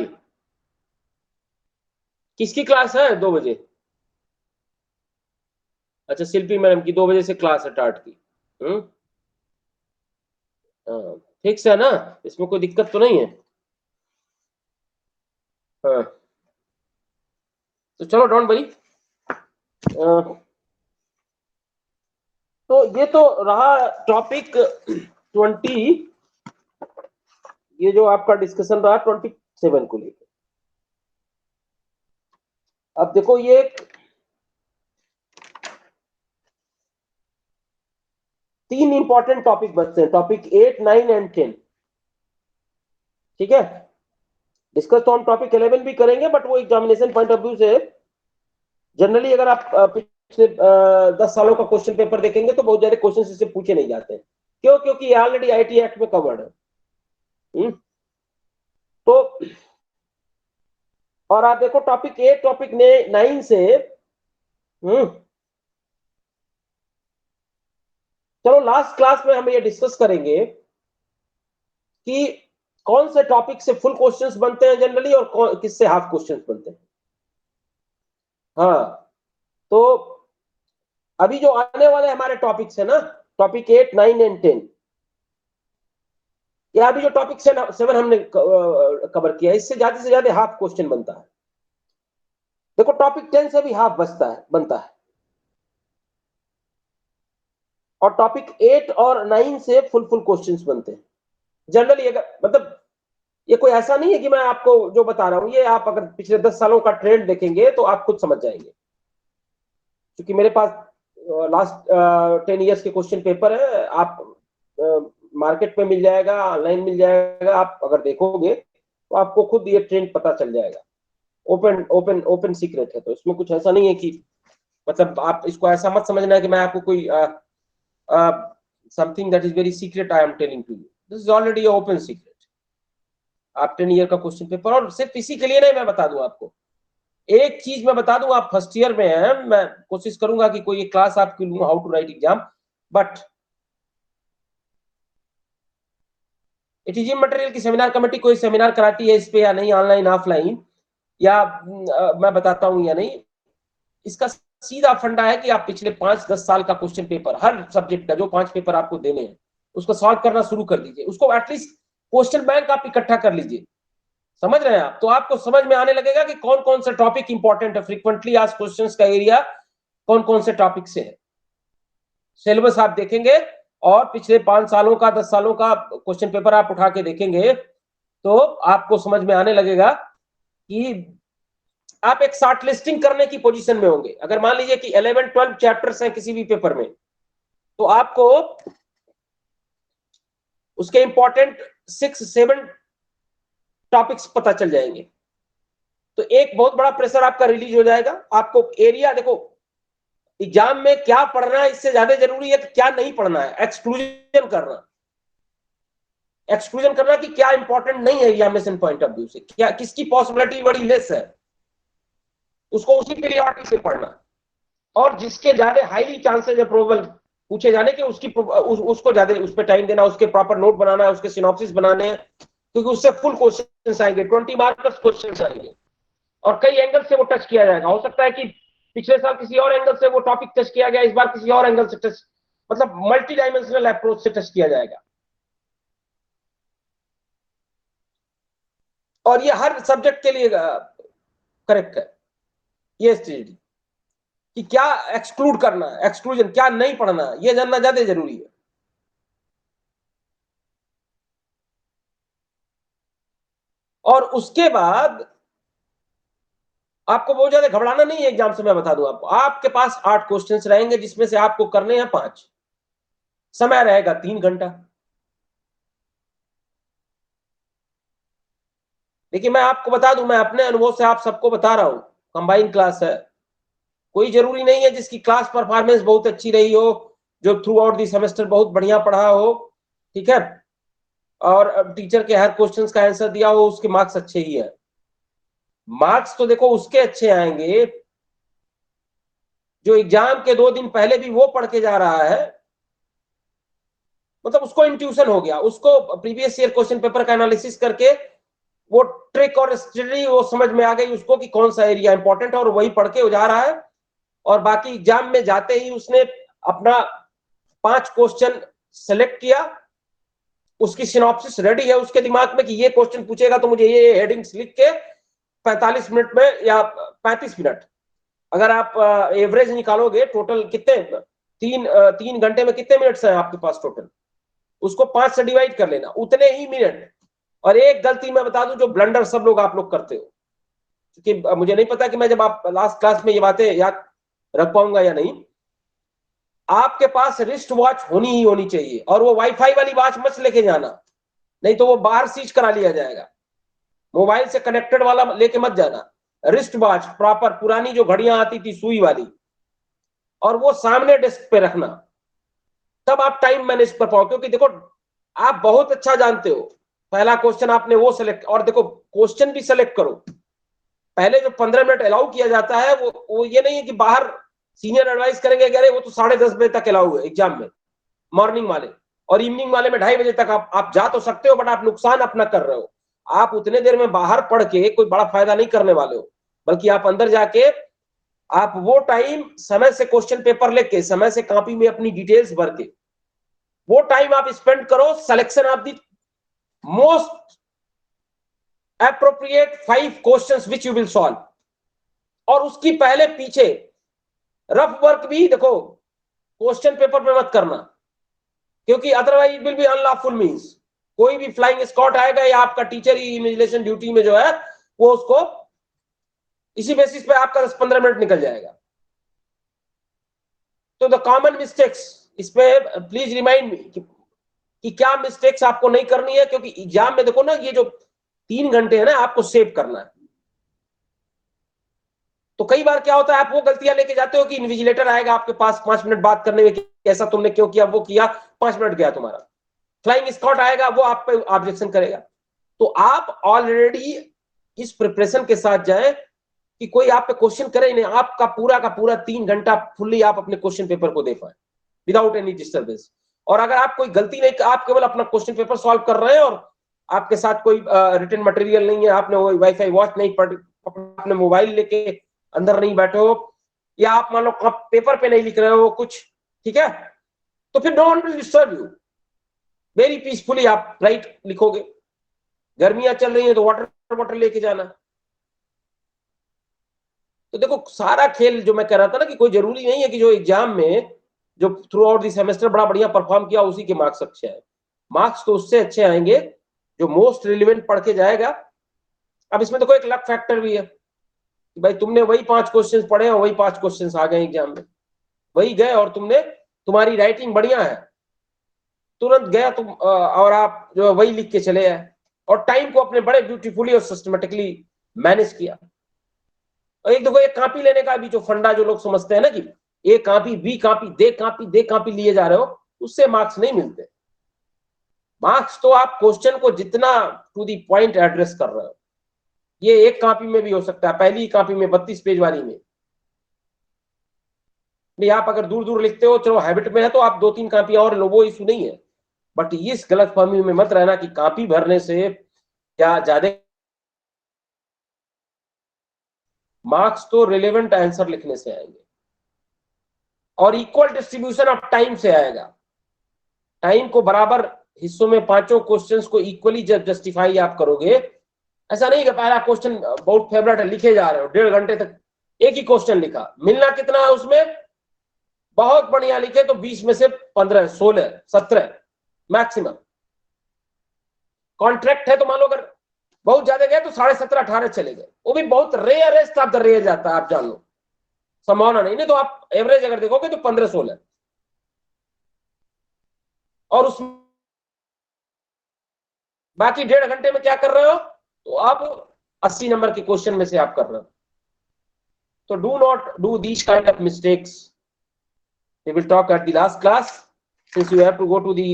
किसकी class है 2 बजे? अच्छा, शिल्पी मैडम की 2 बजे से क्लास है टाट की. फिक्स है ना, इसमें कोई दिक्कत तो नहीं है? हाँ, तो चलो डोंट वरी. तो ये तो रहा टॉपिक 20, ये जो आपका डिस्कशन रहा 27 को लेकर. अब देखो ये 3 इंपॉर्टेंट टॉपिक बचते हैं, टॉपिक 8, 9 एंड 10. ठीक है, डिस्कस तो हम टॉपिक 11 भी करेंगे, बट वो एग्जामिनेशन पॉइंट ऑफ व्यू से जनरली अगर आप पिछले 10 सालों का क्वेश्चन पेपर देखेंगे तो बहुत ज्यादा क्वेश्चन इससे पूछे नहीं जाते हैं. क्यों? क्योंकि ये ऑलरेडी आईटी एक्ट में कवर्ड है. तो और आप देखो टॉपिक 8, टॉपिक 9 से चलो लास्ट क्लास में हम ये डिस्कस करेंगे कि कौन से टॉपिक से फुल क्वेश्चंस बनते हैं जनरली और किससे हाफ क्वेश्चंस बनते हैं. हाँ, तो अभी जो आने वाले हमारे टॉपिक्स है ना, टॉपिक 8, 9 एंड 10, या अभी जो टॉपिक 7 हमने कवर किया, इससे ज्यादा हाफ क्वेश्चन बनता है. देखो टॉपिक 10 से भी हाफ बनता है और टॉपिक 8 और 9 से फुल क्वेश्चंस बनते हैं जनरली. अगर मतलब ये कोई ऐसा नहीं है कि मैं आपको जो बता रहा हूं, ये आप अगर पिछले 10 सालों का ट्रेंड देखेंगे तो आप खुद समझ जाएंगे, क्योंकि मेरे पास लास्ट 10 इयर्स के क्वेश्चन पेपर है. आप मार्केट में मिल जाएगा, ऑनलाइन मिल जाएगा, आप अगर देखोगे तो आपको खुद ये ट्रेंड पता चल जाएगा. ओपन सीक्रेट है, तो इसमें कुछ ऐसा नहीं है कि मतलब आप इसको ऐसा मत समझना है कि मैं आपको कोई something that is very secret I am telling to you. This is already open secret. आप 10 ईयर का क्वेश्चन पेपर, और सिर्फ इसी के लिए नहीं, मैं बता दूं आपको एक चीज, मैं बता दूं, आप फर्स्ट ईयर में हैं, मैं कोशिश करूंगा कि कोई एक क्लास आपकी लूं how to write exam, but ATGM material की सेमिनार कमेटी कोई सेमिनार कराती है इस पे या नहीं, ऑनलाइन ऑफलाइन, या मैं बताता हूं या नहीं, इसका सीधा फंडा है कि आप पिछले 5-10 साल का क्वेश्चन पेपर, हर सब्जेक्ट का जो 5 पेपर आपको देने हैं, उसको सॉल्व करना शुरू कर दीजिए. उसको एटलीस्ट क्वेश्चन बैंक आप इकट्ठा कर लीजिए. समझ रहे हैं आप? तो आपको समझ में आने लगेगा कि कौन कौन से टॉपिक इंपॉर्टेंट है, फ्रीक्वेंटली आस्क्ड क्वेश्चंस का एरिया कौन कौन से टॉपिक से है. सिलेबस आप देखेंगे और पिछले 5 सालों का, 10 सालों का क्वेश्चन पेपर आप उठा के देखेंगे तो आपको समझ में आने लगेगा कि आप एक शॉर्ट लिस्टिंग करने की पोजीशन में होंगे. अगर मान लीजिए कि 11-12 चैप्टर्स हैं किसी भी पेपर में, तो आपको उसके इंपॉर्टेंट 6-7 टॉपिक्स पता चल जाएंगे. तो एक बहुत बड़ा प्रेशर आपका रिलीज हो जाएगा. आपको एरिया, देखो एग्जाम में क्या पढ़ना है इससे ज्यादा जरूरी है कि क्या नहीं पढ़ना है. एक्सक्लूजन करना कि क्या इंपॉर्टेंट नहीं है एग्जामिनेशन पॉइंट ऑफ व्यू से, क्या किसकी पॉसिबिलिटी बड़ी लेस है, उसको उसी पीरियड से पढ़ना. और जिसके ज्यादा हाईली चांसेस है प्रोबेबल पूछे जाने के, उसको ज्यादा उस पर टाइम देना, उसके प्रॉपर नोट बनाना है, उसके सिनॉप्सिस बनाने हैं, क्योंकि उससे फुल क्वेश्चंस आएंगे, 20 मार्क्स क्वेश्चंस आएंगे और कई एंगल से वो टच किया जाएगा. हो सकता है कि पिछले साल किसी और एंगल से वो टॉपिक टच किया गया, इस बार किसी और एंगल से टच, मतलब मल्टी डायमेंशनल अप्रोच से टच किया जाएगा. और ये हर सब्जेक्ट के लिए करेक्ट है ये स्ट्रेटजी कि क्या एक्सक्लूड करना है, एक्सक्लूजन क्या नहीं पढ़ना है, ये जानना ज्यादा जरूरी है. और उसके बाद आपको बहुत ज्यादा घबराना नहीं है एग्जाम से. मैं बता दूं आपको, आपके पास 8 क्वेश्चंस रहेंगे जिसमें से आपको करने हैं 5. समय रहेगा 3 घंटा. देखिए मैं आपको बता दूं, मैं अपने अनुभव से आप सबको बता रहा हूं, कंबाइन क्लास है, कोई जरूरी नहीं है जिसकी क्लास परफॉर्मेंस बहुत अच्छी रही हो, जो थ्रू आउट दी सेमेस्टर बहुत बढ़िया पढ़ा हो, ठीक है, और टीचर के हर क्वेश्चन का आंसर दिया हो, उसके मार्क्स अच्छे ही है। मार्क्स तो देखो उसके अच्छे आएंगे जो एग्जाम के 2 दिन पहले भी वो पढ़ के जा रहा है, मतलब उसको इंट्यूशन हो गया, उसको प्रीवियस ईयर क्वेश्चन पेपर का एनालिसिस करके वो ट्रिक और स्ट्रेटजी वो समझ में आ गई उसको कि कौन सा एरिया इंपॉर्टेंट है, और वही पढ़ के जा रहा है। और बाकी एग्जाम में जाते ही उसने अपना 5 क्वेश्चन सेलेक्ट किया, उसकी सिनॉप्सिस रेडी है उसके दिमाग में कि ये क्वेश्चन पूछेगा तो मुझे ये हेडिंग्स लिख के 45 मिनट में या 35 मिनट, अगर आप एवरेज निकालोगे टोटल कितने 3 घंटे में कितने मिनट्स हैं आपके पास टोटल, उसको 5 से डिवाइड कर लेना, उतने ही मिनट। और एक गलती मैं बता दूं जो ब्लंडर सब लोग आप लोग करते हो, क्योंकि मुझे नहीं पता कि मैं जब आप लास्ट क्लास में ये बातें याद रख पाऊंगा या नहीं। आपके पास रिस्ट वॉच होनी ही होनी चाहिए, और वो वाईफाई वाली वॉच मत लेके जाना, नहीं तो वो बाहर सीज करा लिया जाएगा। मोबाइल से कनेक्टेड वाला लेके मत जाना, रिस्ट वॉच प्रॉपर पुरानी जो घड़ियां आती थी सुई वाली, और वो सामने डेस्क पे रखना, तब आप टाइम मैनेज कर पाओ। क्योंकि देखो आप बहुत अच्छा जानते हो, पहला क्वेश्चन आपने वो सेलेक्ट, और देखो क्वेश्चन भी सेलेक्ट करो, पहले जो 15 मिनट अलाउ किया जाता है वो ये नहीं है कि बाहर सीनियर एडवाइस करेंगे कि अरे वो तो 10:30 बजे तक अलाउ है एग्जाम में, मॉर्निंग वाले, और इवनिंग वाले में 2:30 बजे तक आप जा तो सकते हो, बट आप नुकसान अपना कर रहे हो। आप उतने देर में बाहर पढ़ के कोई बड़ा फायदा नहीं करने वाले हो, बल्कि आप अंदर जाके आप वो टाइम समय से क्वेश्चन पेपर लेके, समय से कॉपी में अपनी डिटेल्स भर के, वो टाइम आप स्पेंड करो selection of the most appropriate 5 questions which you will solve। और उसकी पहले पीछे रफ वर्क भी देखो क्वेश्चन पेपर पे मत करना, क्योंकि otherwise it will be unlawful means कोई भी फ्लाइंग स्क्वाड आएगा या आपका टीचर ही इमेजिनेशन ड्यूटी में जो है वो उसको इसी बेसिस पे आपका 10-15 मिनट निकल जाएगा। तो द कॉमन मिस्टेक्स, इस पे प्लीज रिमाइंड मी कि क्या मिस्टेक्स आपको नहीं करनी है, क्योंकि एग्जाम में देखो ना ये जो 3 घंटे है ना आपको सेव करना है। तो कई बार क्या होता है आप वो गलतियां लेके जाते हो कि इन्विजिलेटर आएगा आपके पास 5 मिनट बात करने में कि ऐसा तुमने क्यों किया, वो किया, 5 मिनट गया तुम्हारा। फ्लाइंग स्क्वाड आएगा वो आप पे ऑब्जेक्शन करेगा। तो आप ऑलरेडी इस प्रिपरेशन के साथ जाएं कि कोई आप पे क्वेश्चन करे ही नहीं, आपका पूरा का पूरा 3 घंटा फुल्ली आप अपने क्वेश्चन पेपर को दे पाए विदाउट एनी डिस्टर्बेंस। और अगर आप कोई गलती नहीं, आप केवल अपना क्वेश्चन पेपर सॉल्व कर रहे हैं और आपके साथ कोई रिटन मटेरियल नहीं है, आपने वो वाईफाई वॉच नहीं पढ़, आपने मोबाइल लेके अंदर नहीं बैठे हो, या आप मान लो पेपर पे नहीं लिख रहे हो कुछ, ठीक है, तो फिर no one will disturb you, very peacefully आप राइट लिखोगे। गर्मियां चल रही है तो वाटर लेके जाना। तो देखो सारा खेल जो मैं कह रहा था ना कि कोई जरूरी नहीं है कि जो एग्जाम में जो थ्रू आउट दी सेमेस्टर बड़ा बढ़िया परफॉर्म किया उसी के मार्क्स अच्छे आए। मार्क्स तो उससे अच्छे आएंगे जो मोस्ट रिलेवेंट पढ़ के जाएगा। अब इसमें देखो एक लक फैक्टर भी है, भाई तुमने वही 5 क्वेश्चंस पढ़े और वही 5 क्वेश्चंस आ गए एग्जाम में, वही गए, और तुम्हारी राइटिंग बढ़िया है, तुरंत गया तुम और आप जो वही लिख के चले आए, और टाइम को अपने बड़े ब्यूटीफुली और सिस्टमेटिकली मैनेज किया। और एक देखो एक कॉपी लेने का भी जो फंडा जो लोग समझते हैं ना कि ए कॉपी बी कॉपी दे कॉपी लिए जा रहे हो, उससे मार्क्स नहीं मिलते। मार्क्स तो आप क्वेश्चन को जितना टू दी पॉइंट एड्रेस कर रहे हो, ये एक कॉपी में भी हो सकता है, पहली कॉपी में 32 पेज वाली में नहीं, आप अगर दूर दूर लिखते हो चलो हैबिट में है तो आप 2-3 कॉपी और लो, वो इशू नहीं है। बट इस गलतफहमी में मत रहना कि कॉपी भरने से क्या ज्यादा, मार्क्स तो रिलेवेंट आंसर लिखने से आएंगे और इक्वल डिस्ट्रीब्यूशन ऑफ टाइम से आएगा। टाइम को बराबर हिस्सों में 5 क्वेश्चंस को इक्वली जब जस्टिफाई आप करोगे, ऐसा नहीं कि पहला क्वेश्चन बहुत फेवरेट है लिखे जा रहे हो 1.5 घंटे तक एक ही क्वेश्चन लिखा, मिलना कितना है उसमें, बहुत बढ़िया लिखे तो 20 में से 15 16 17 मैक्सिमम। कॉन्ट्रैक्ट है तो मान लो अगर बहुत ज्यादा गए तो 17.5 18 चले गए, वो भी बहुत रेयरेस्ट ऑफ द रेयर जाता है, आप जान लो, संभावना नहीं तो आप एवरेज अगर देखोगे तो 15-16, और उस बाकी 1.5 घंटे में क्या कर रहे हो, तो आप 80 नंबर के क्वेश्चन में से आप कर रहे हो। So do not do these kind of mistakes. We will talk at the last class since you have to go to the.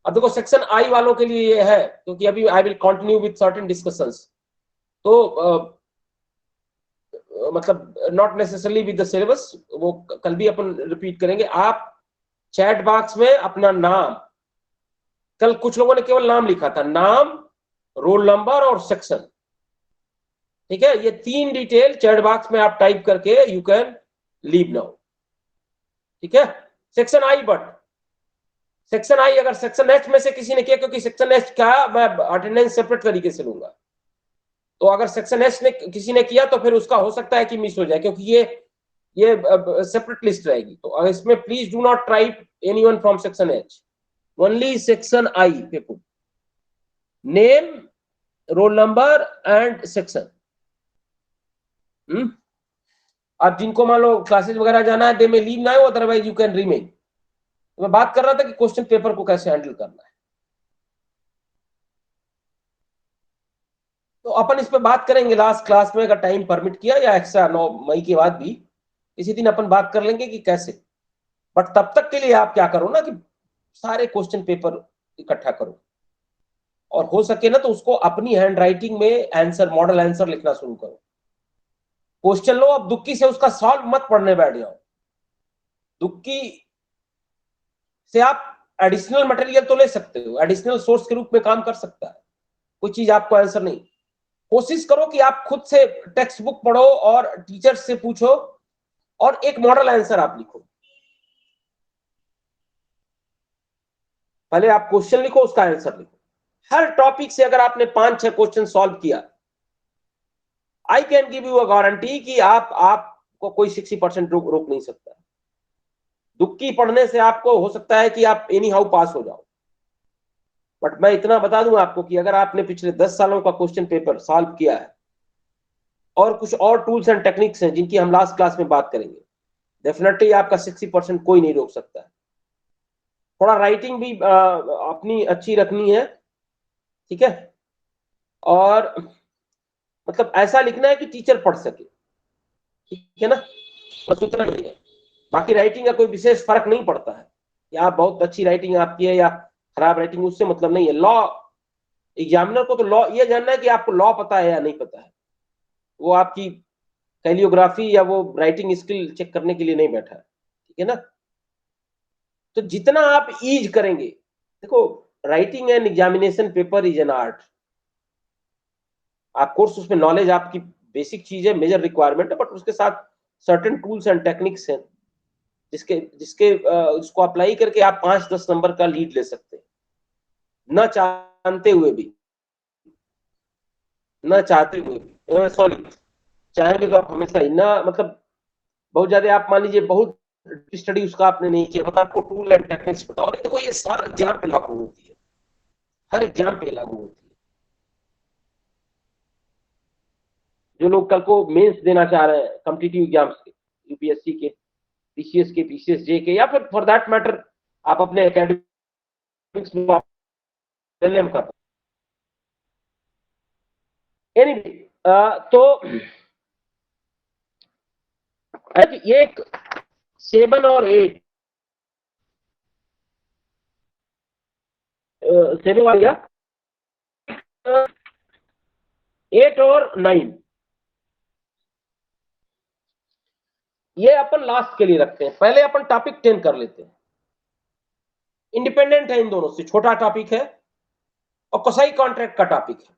अब देखो सेक्शन आई वालों के लिए ये है क्योंकि अभी I will continue with certain discussions. तो मतलब not necessarily with the syllabus, वो कल भी अपन रिपीट करेंगे. आप चैट बॉक्स में अपना नाम, कल कुछ लोगों ने केवल नाम लिखा था, नाम, रोल नंबर और सेक्शन. ठीक है, ये 3 डिटेल चैट बॉक्स में आप टाइप करके यू कैन लीव नाउ. ठीक है, section I. But section I अगर सेक्शन एच में से किसी ने किया, क्योंकि सेक्शन एच का मैं अटेंडेंस सेपरेट तरीके से लूंगा, तो अगर सेक्शन एच ने किसी ने किया तो फिर उसका हो सकता है कि मिस हो जाए, क्योंकि ये सेपरेट लिस्ट रहेगी. तो इसमें please do not type anyone from section H, only section I पे put name, roll number and section. अब जिनको मान लो क्लासेस वगैरह जाना है, दे में लीव ना हो, अदरवाइज यू कैन रिमेन. मैं बात कर रहा था कि क्वेश्चन पेपर को कैसे हैंडल करना है. तो अपन इस पे बात करेंगे लास्ट क्लास में, अगर टाइम परमिट किया, या एक्स्ट्रा 9 मई के बाद भी इसी दिन अपन बात कर लेंगे कि कैसे. बट तब तक के लिए आप क्या करो ना कि सारे क्वेश्चन पेपर इकट्ठा करो, और हो सके ना तो उसको अपनी हैंड राइटिंग में आंसर, मॉडल आंसर लिखना शुरू करो. क्वेश्चन लो, अब दुक्की से उसका सॉल्व मत पढ़ने बैठ जाओ. दुक्की से आप एडिशनल मटेरियल तो ले सकते हो, एडिशनल सोर्स के रूप में काम कर सकता है. कोई चीज आपको आंसर नहीं, कोशिश करो कि आप खुद से टेक्स्ट बुक पढ़ो और टीचर से पूछो और एक मॉडल आंसर आप लिखो. पहले आप क्वेश्चन लिखो, उसका आंसर लिखो. हर टॉपिक से अगर आपने 5-6 क्वेश्चन सॉल्व किया, I can give you a guarantee कि आपको कोई 60% रोक नहीं सकता. दुक्की पढ़ने से आपको हो सकता है कि आप एनी हाउ पास हो जाओ. बट मैं इतना बता दूं आपको कि अगर आपने पिछले 10 सालों का क्वेश्चन पेपर सॉल्व किया है, और कुछ और टूल्स एंड टेक्निक्स हैं जिनकी हम लास्ट क्लास में बात करेंगे, डेफिनेटली आपका 60% कोई नहीं रोक सकता है. थोड़ा राइटिंग भी अपनी अच्छी रखनी है. ठीक है, और मतलब ऐसा लिखना है कि टीचर पढ़ सके. ठीक है ना, बस उतना नहीं है. बाकी राइटिंग का कोई विशेष फर्क नहीं पड़ता है कि आप बहुत अच्छी राइटिंग आपकी है या खराब राइटिंग, उससे मतलब नहीं है. लॉ एग्जामिनर को तो लॉ ये जानना है कि आपको लॉ पता है या नहीं पता है. वो आपकी कैलियोग्राफी या वो राइटिंग स्किल चेक करने के लिए नहीं बैठा है. ठीक है ना. तो जितना आप ईज करेंगे, देखो writing an examination paper is an art. आप कोर्स उसमें नॉलेज आपकी बेसिक चीज है, मेजर रिक्वायरमेंट है, बट उसके साथ सर्टेन टूल्स एंड टेक्निक्स हैं जिसके उसको अप्लाई करके आप 5-10 नंबर का लीड ले सकते हैं, न चाहते हुए भी, न चाहते हुए भी. सॉरी, चाहेंगे तो आप हमेशा ही ना, मतलब बहुत ज्यादा आप मान लीजिए बहुत स्टडी उसका आपने नहीं किया, मतलब आपको टूल एंड टेक्निक्स पता हो, देखो ये सारा एग्जाम पे लागू होती है, हर एग्जाम पे लागू होती है. जो लोग कल को मेंस देना चाह रहे हैं कॉम्पिटिटिव एग्जाम्स के, यूपीएससी के, पीसीएस के, पीसीएसजे के, या फिर फॉर दैट मैटर आप अपने एकेडमिक्स में कर. एनीवे, तो ये 7 और 8 7 वाला 8 और 9 ये अपन लास्ट के लिए रखते हैं. पहले अपन टॉपिक 10 कर लेते हैं. इंडिपेंडेंट है इन दोनों से, छोटा टॉपिक है और कसाई कॉन्ट्रैक्ट का टॉपिक है.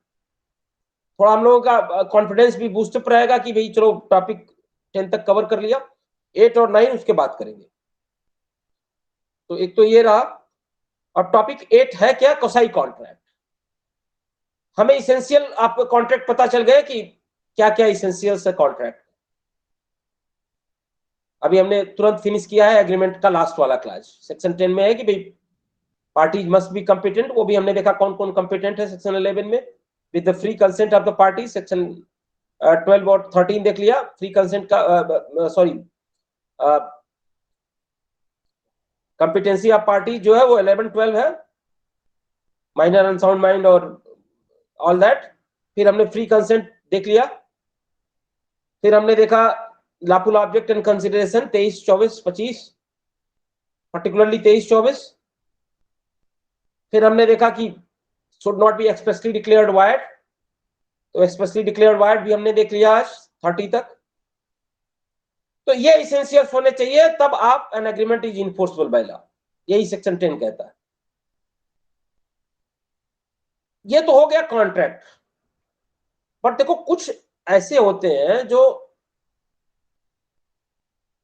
थोड़ा हम लोगों का कॉन्फिडेंस भी बूस्टअप रहेगा कि भाई चलो टॉपिक 10 तक कवर कर लिया, 8 और 9 उसके बाद करेंगे. तो एक तो ये रहा. और टॉपिक 8 है क्या, कसाई कॉन्ट्रैक्ट. हमें इसेंशियल आपको कॉन्ट्रैक्ट पता चल गया कि क्या क्या इसेंशियल्स है कॉन्ट्रैक्ट. अभी हमने तुरंत फिनिश किया है एग्रीमेंट का लास्ट वाला क्लास. सेक्शन 10 में है कि भाई पार्टीज मस्ट बी कॉम्पिटेंट, वो भी हमने देखा कौन कौन कॉम्पिटेंट है सेक्शन 11 में, with the free consent of the party. Section 12 और 13 देख लिया, फ्री कंसेंट का, सॉरी कॉम्पिटेंसी ऑफ पार्टी जो है वो 11-12 है, माइनर अनसाउंड माइंड और ऑल दैट. फिर हमने फ्री कंसेंट देख लिया. फिर हमने देखा lawful object and consideration 23, 24, 25, particularly 23, 24। फिर हमने देखा कि should not be expressly declared void, तो expressly declared void भी हमने देख लिया आज 30 तक। तो ये essentials होने चाहिए, तब आप an agreement is enforceable by law, यही सेक्शन 10 कहता है। ये तो हो गया कॉन्ट्रैक्ट। बट देखो कुछ ऐसे होते हैं जो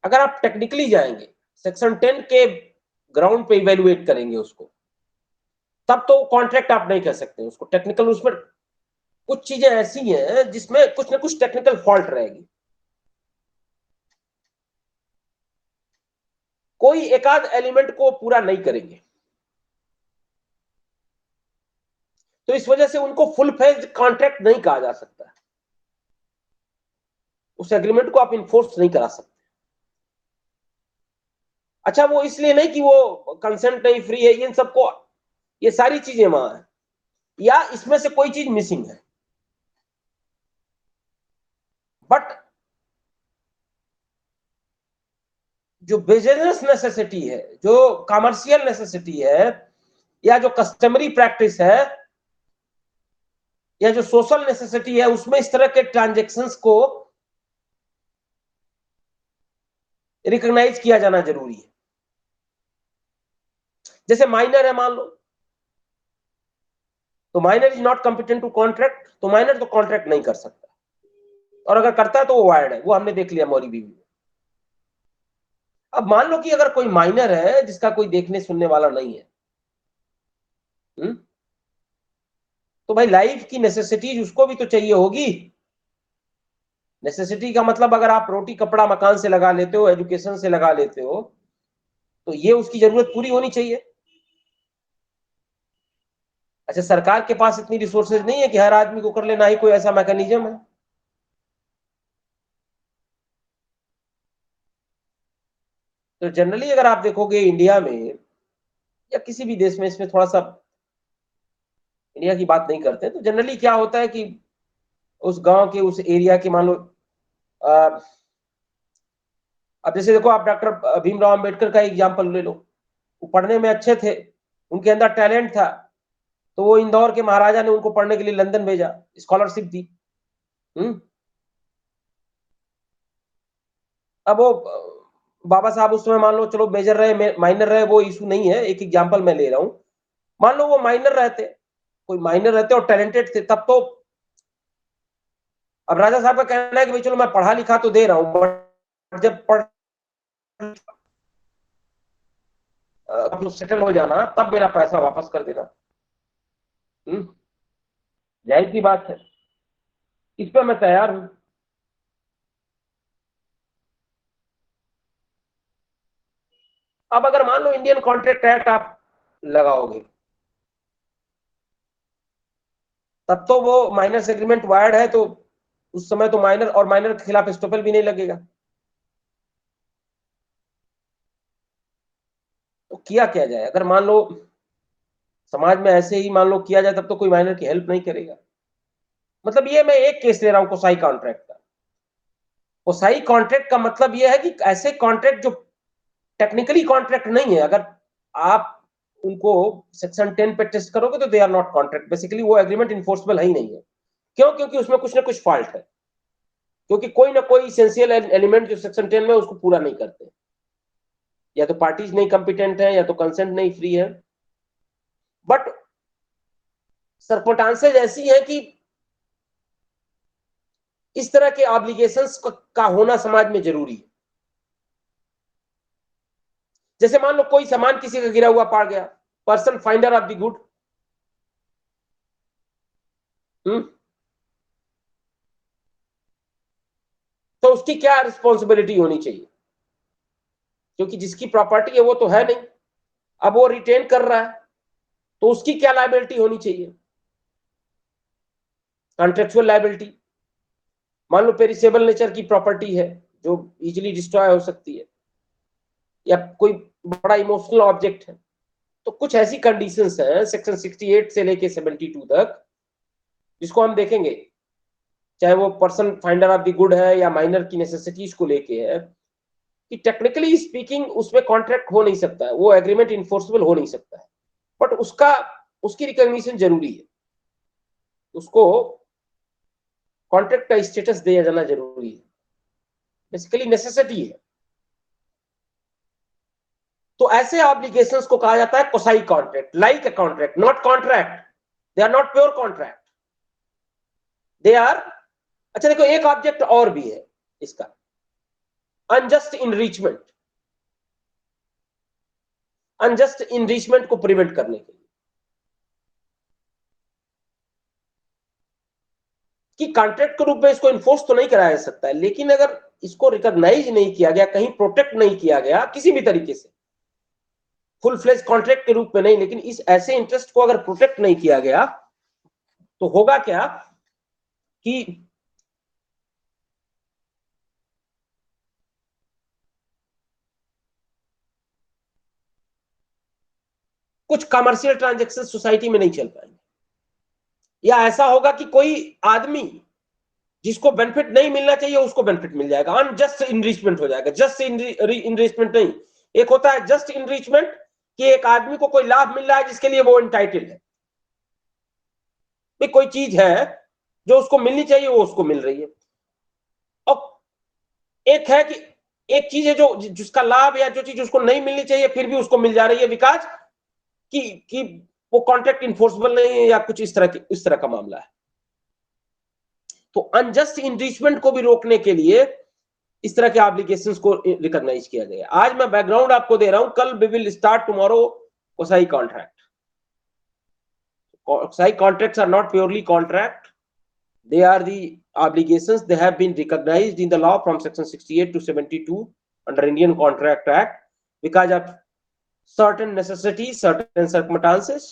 अगर आप टेक्निकली जाएंगे, सेक्शन 10 के ग्राउंड पे इवेल्युएट करेंगे उसको, तब तो कॉन्ट्रैक्ट आप नहीं कह सकते उसको टेक्निकल। उसमें कुछ चीजें ऐसी हैं जिसमें कुछ ना कुछ टेक्निकल फॉल्ट रहेगी। कोई एकाध एलिमेंट को पूरा नहीं करेंगे, तो इस वजह से उनको फुल फेज कॉन्ट्रैक्ट नहीं कहा जा सकता। उस एग्रीमेंट को आप इन्फोर्स नहीं करा सकते। अच्छा, वो इसलिए नहीं कि वो कंसेंट नहीं, फ्री है, इन सबको, ये सारी चीजें वहां है, या इसमें से कोई चीज मिसिंग है। बट जो बिजनेस नेसेसिटी है, जो कमर्शियल नेसेसिटी है, या जो कस्टमरी प्रैक्टिस है, या जो सोशल नेसेसिटी है, उसमें इस तरह के ट्रांजैक्शंस को रिकॉग्नाइज किया जाना जरूरी है। जैसे माइनर है मान लो, तो minor is not competent to contract, तो माइनर तो कॉन्ट्रैक्ट नहीं कर सकता, और अगर करता है तो वो वायर्ड है, वो हमने देख लिया मौरी बीवी में। अब मान लो कि अगर कोई माइनर है जिसका कोई देखने सुनने वाला नहीं है, तो भाई लाइफ की नेसेसिटीज उसको भी तो चाहिए होगी। नेसेसिटी का मतलब अगर आप रोटी कपड़ा मकान से लगा लेते हो, एजुकेशन से लगा लेते हो, तो ये उसकी जरूरत पूरी होनी चाहिए। अच्छा, सरकार के पास इतनी रिसोर्सेज नहीं है कि हर आदमी को कर लेना, ही कोई ऐसा मैकेनिज्म है। तो जनरली अगर आप देखोगे इंडिया में या किसी भी देश में, इसमें थोड़ा सा इंडिया की बात नहीं करते, तो जनरली क्या होता है कि उस गांव के, उस एरिया के, मान लो अब जैसे देखो, आप डॉक्टर भीमराव अंबेडकर का एग्जाम्पल ले लो। वो पढ़ने में अच्छे थे, उनके अंदर टैलेंट था, तो वो इंदौर के महाराजा ने उनको पढ़ने के लिए लंदन भेजा, स्कॉलरशिप दी। अब वो बाबा साहब उस समय मान लो, चलो मेजर रहे माइनर रहे, वो इशू नहीं है, एक एग्जांपल मैं ले रहा हूं। मान लो वो माइनर रहते, कोई माइनर रहते और टैलेंटेड थे, तब तो अब राजा साहब का कहना है कि भाई चलो मैं पढ़ा लिखा तो दे रहा हूं, बट जब पढ़ सेटल हो जाना, तब मेरा पैसा वापस कर देना। जाहिर सी बात है, इस पर मैं तैयार हूं। अब अगर मान लो इंडियन कॉन्ट्रैक्ट एक्ट आप लगाओगे, तब तो वो माइनर एग्रीमेंट वायर्ड है, तो उस समय तो माइनर और माइनर के खिलाफ स्टॉपल भी नहीं लगेगा। तो किया क्या जाए? अगर मान लो समाज में ऐसे ही मान लो किया जाए, तब तो कोई माइनर की हेल्प नहीं करेगा। मतलब ये मैं एक केस ले रहा हूं कोसाई कॉन्ट्रैक्ट का। कोसाई कॉन्ट्रैक्ट का मतलब ये है कि ऐसे कॉन्ट्रैक्ट जो टेक्निकली कॉन्ट्रैक्ट नहीं है, अगर आप उनको सेक्शन 10 पे टेस्ट करोगे तो they are not contract, basically वो एग्रीमेंट इन्फोर्सेबल है ही नहीं है। क्यों? क्योंकि उसमें कुछ ना कुछ फॉल्ट है, क्योंकि कोई ना कोई इसेंशियल एलिमेंट जो सेक्शन 10 में उसको पूरा नहीं करते, या तो पार्टीज नहीं कंपिटेंट है, या तो कंसेंट नहीं फ्री है। बट सर्कमस्टांसेस ऐसी हैं कि इस तरह के ऑब्लिगेशंस का होना समाज में जरूरी है। जैसे मान लो कोई सामान किसी का गिरा हुआ पा गया, person finder of the good, तो उसकी क्या रिस्पॉन्सिबिलिटी होनी चाहिए? क्योंकि जिसकी प्रॉपर्टी है वो तो है नहीं, अब वो रिटेन कर रहा है, तो उसकी क्या लायबिलिटी होनी चाहिए? Contractual liability. मान लो पेरिसेबल नेचर की प्रॉपर्टी है जो इजीली डिस्ट्रॉय हो सकती है, या कोई बड़ा इमोशनल ऑब्जेक्ट है, तो कुछ ऐसी कंडीशंस हैं सेक्शन 68 से लेके 72 तक, जिसको हम देखेंगे चाहे वो person finder of the good है या माइनर की नेसेसिटीज को लेके है, कि टेक्निकली स्पीकिंग उसमें कॉन्ट्रैक्ट हो नहीं सकता है, वो एग्रीमेंट इन्फोर्सेबल हो नहीं सकता है, बट उसकी रिकॉग्निशन जरूरी है, उसको कॉन्ट्रैक्ट का स्टेटस दिया जाना जरूरी है, बेसिकली नेसेसिटी है। तो ऐसे ऑब्लिगेशंस को कहा जाता है quasi contract, like a contract, not contract, they are not pure contract, they are. अच्छा देखो, एक ऑब्जेक्ट और भी है इसका, अनजस्ट इनरिचमेंट, अनजस्ट इनरिचमेंट को प्रिवेंट करने के लिए, कि कॉन्ट्रैक्ट के रूप में इसको इन्फोर्स तो नहीं कराया जा सकता है, लेकिन अगर इसको रिकॉग्नाइज नहीं किया गया, कहीं प्रोटेक्ट नहीं किया गया किसी भी तरीके से, फुल फ्लेज कॉन्ट्रैक्ट के रूप में नहीं, लेकिन इस ऐसे इंटरेस्ट को अगर प्रोटेक्ट नहीं किया गया तो होगा क्या कि कुछ कमर्शियल ट्रांजैक्शन सोसाइटी में नहीं चल पाएंगे, या ऐसा होगा कि कोई आदमी जिसको बेनिफिट नहीं मिलना चाहिए उसको बेनिफिट मिल जाएगा, अनजस्ट इनरिचमेंट हो जाएगा। जस्ट इनरिचमेंट नहीं, एक होता है जस्ट इनरिचमेंट कि एक आदमी को कोई लाभ मिल रहा है जिसके लिए वो एंटाइटल्ड है, कोई चीज है जो उसको मिलनी चाहिए वो उसको मिल रही है, और एक है कि एक चीज है जो जिसका लाभ या जो चीज उसको नहीं मिलनी चाहिए फिर भी उसको मिल जा रही है, बिकॉज कि वो कॉन्ट्रैक्ट इन्फोर्सेबल नहीं है या कुछ इस तरह का मामला है। तो अनजस्ट इनरिचमेंट को भी रोकने के लिए इस तरह के एप्लीकेशंस को रिकॉग्नाइज किया गया। आज मैं बैकग्राउंड आपको दे रहा हूं, कल we will start tomorrow quasi contract. Quasi contracts are not purely contract, they are the obligations, they have been recognized in the law from section 68 to 72 under Indian Contract Act because of certain necessities, certain circumstances,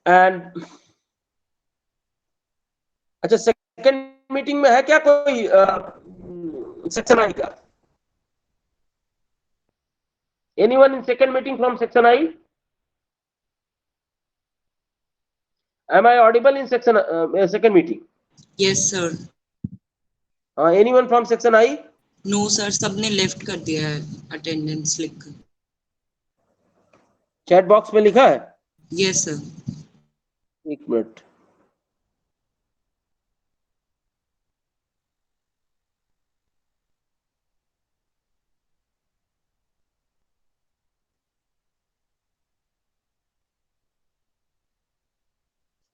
and अच्छा, second meeting में है क्या कोई section I का? Anyone in second meeting from section I? Am I audible in section second meeting? Yes, sir. Anyone from section I? No, sir. सबने left कर दिया है अटेंडेंस लिखकर। चैट बॉक्स में लिखा है? Yes, sir. एक मिनट,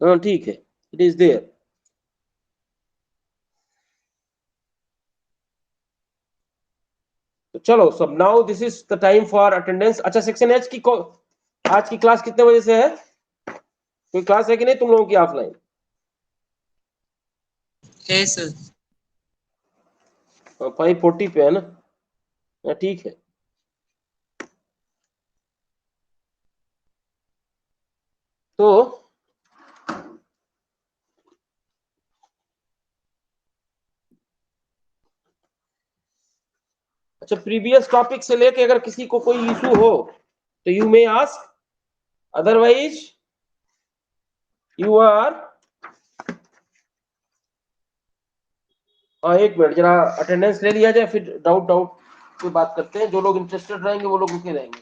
हाँ ठीक है, इट इज देयर। तो चलो सब, now this is the time for attendance. अच्छा, सेक्शन एच की आज की क्लास कितने बजे से है? कोई क्लास है कि नहीं तुम लोगों की ऑफलाइन? है सर। 5:40 पे है ना? ठीक है। तो अच्छा, प्रीवियस टॉपिक से लेके अगर किसी को कोई इशू हो तो you may ask, otherwise you are. एक मिनट, जरा अटेंडेंस ले लिया जाए, फिर डाउट पे बात करते हैं। जो लोग इंटरेस्टेड रहेंगे वो लोग रुके रहेंगे।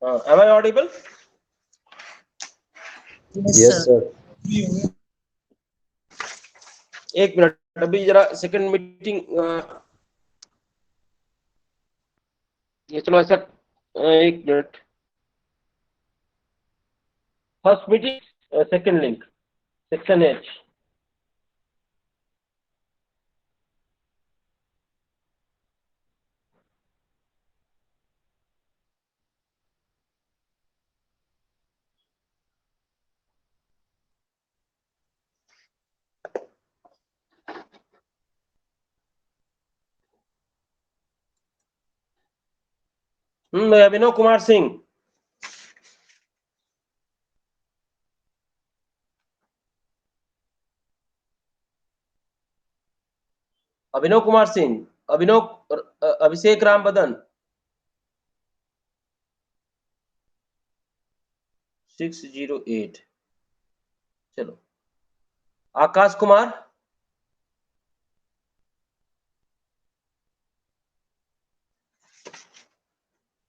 Am I audible? Yes, sir. एक मिनट, अभी जरा सेकंड मीटिंग ये चलो ऐसा, एक minute, first meeting second link section H. Abhinav Kumar Singh. Abhinav Kumar Singh, Abhishek Ram Badan, 608. चलो, आकाश कुमार,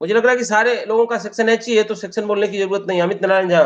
मुझे लग रहा है कि सारे लोगों का सेक्शन एच ही है, तो सेक्शन बोलने की जरूरत नहीं. अमित नारायण झा,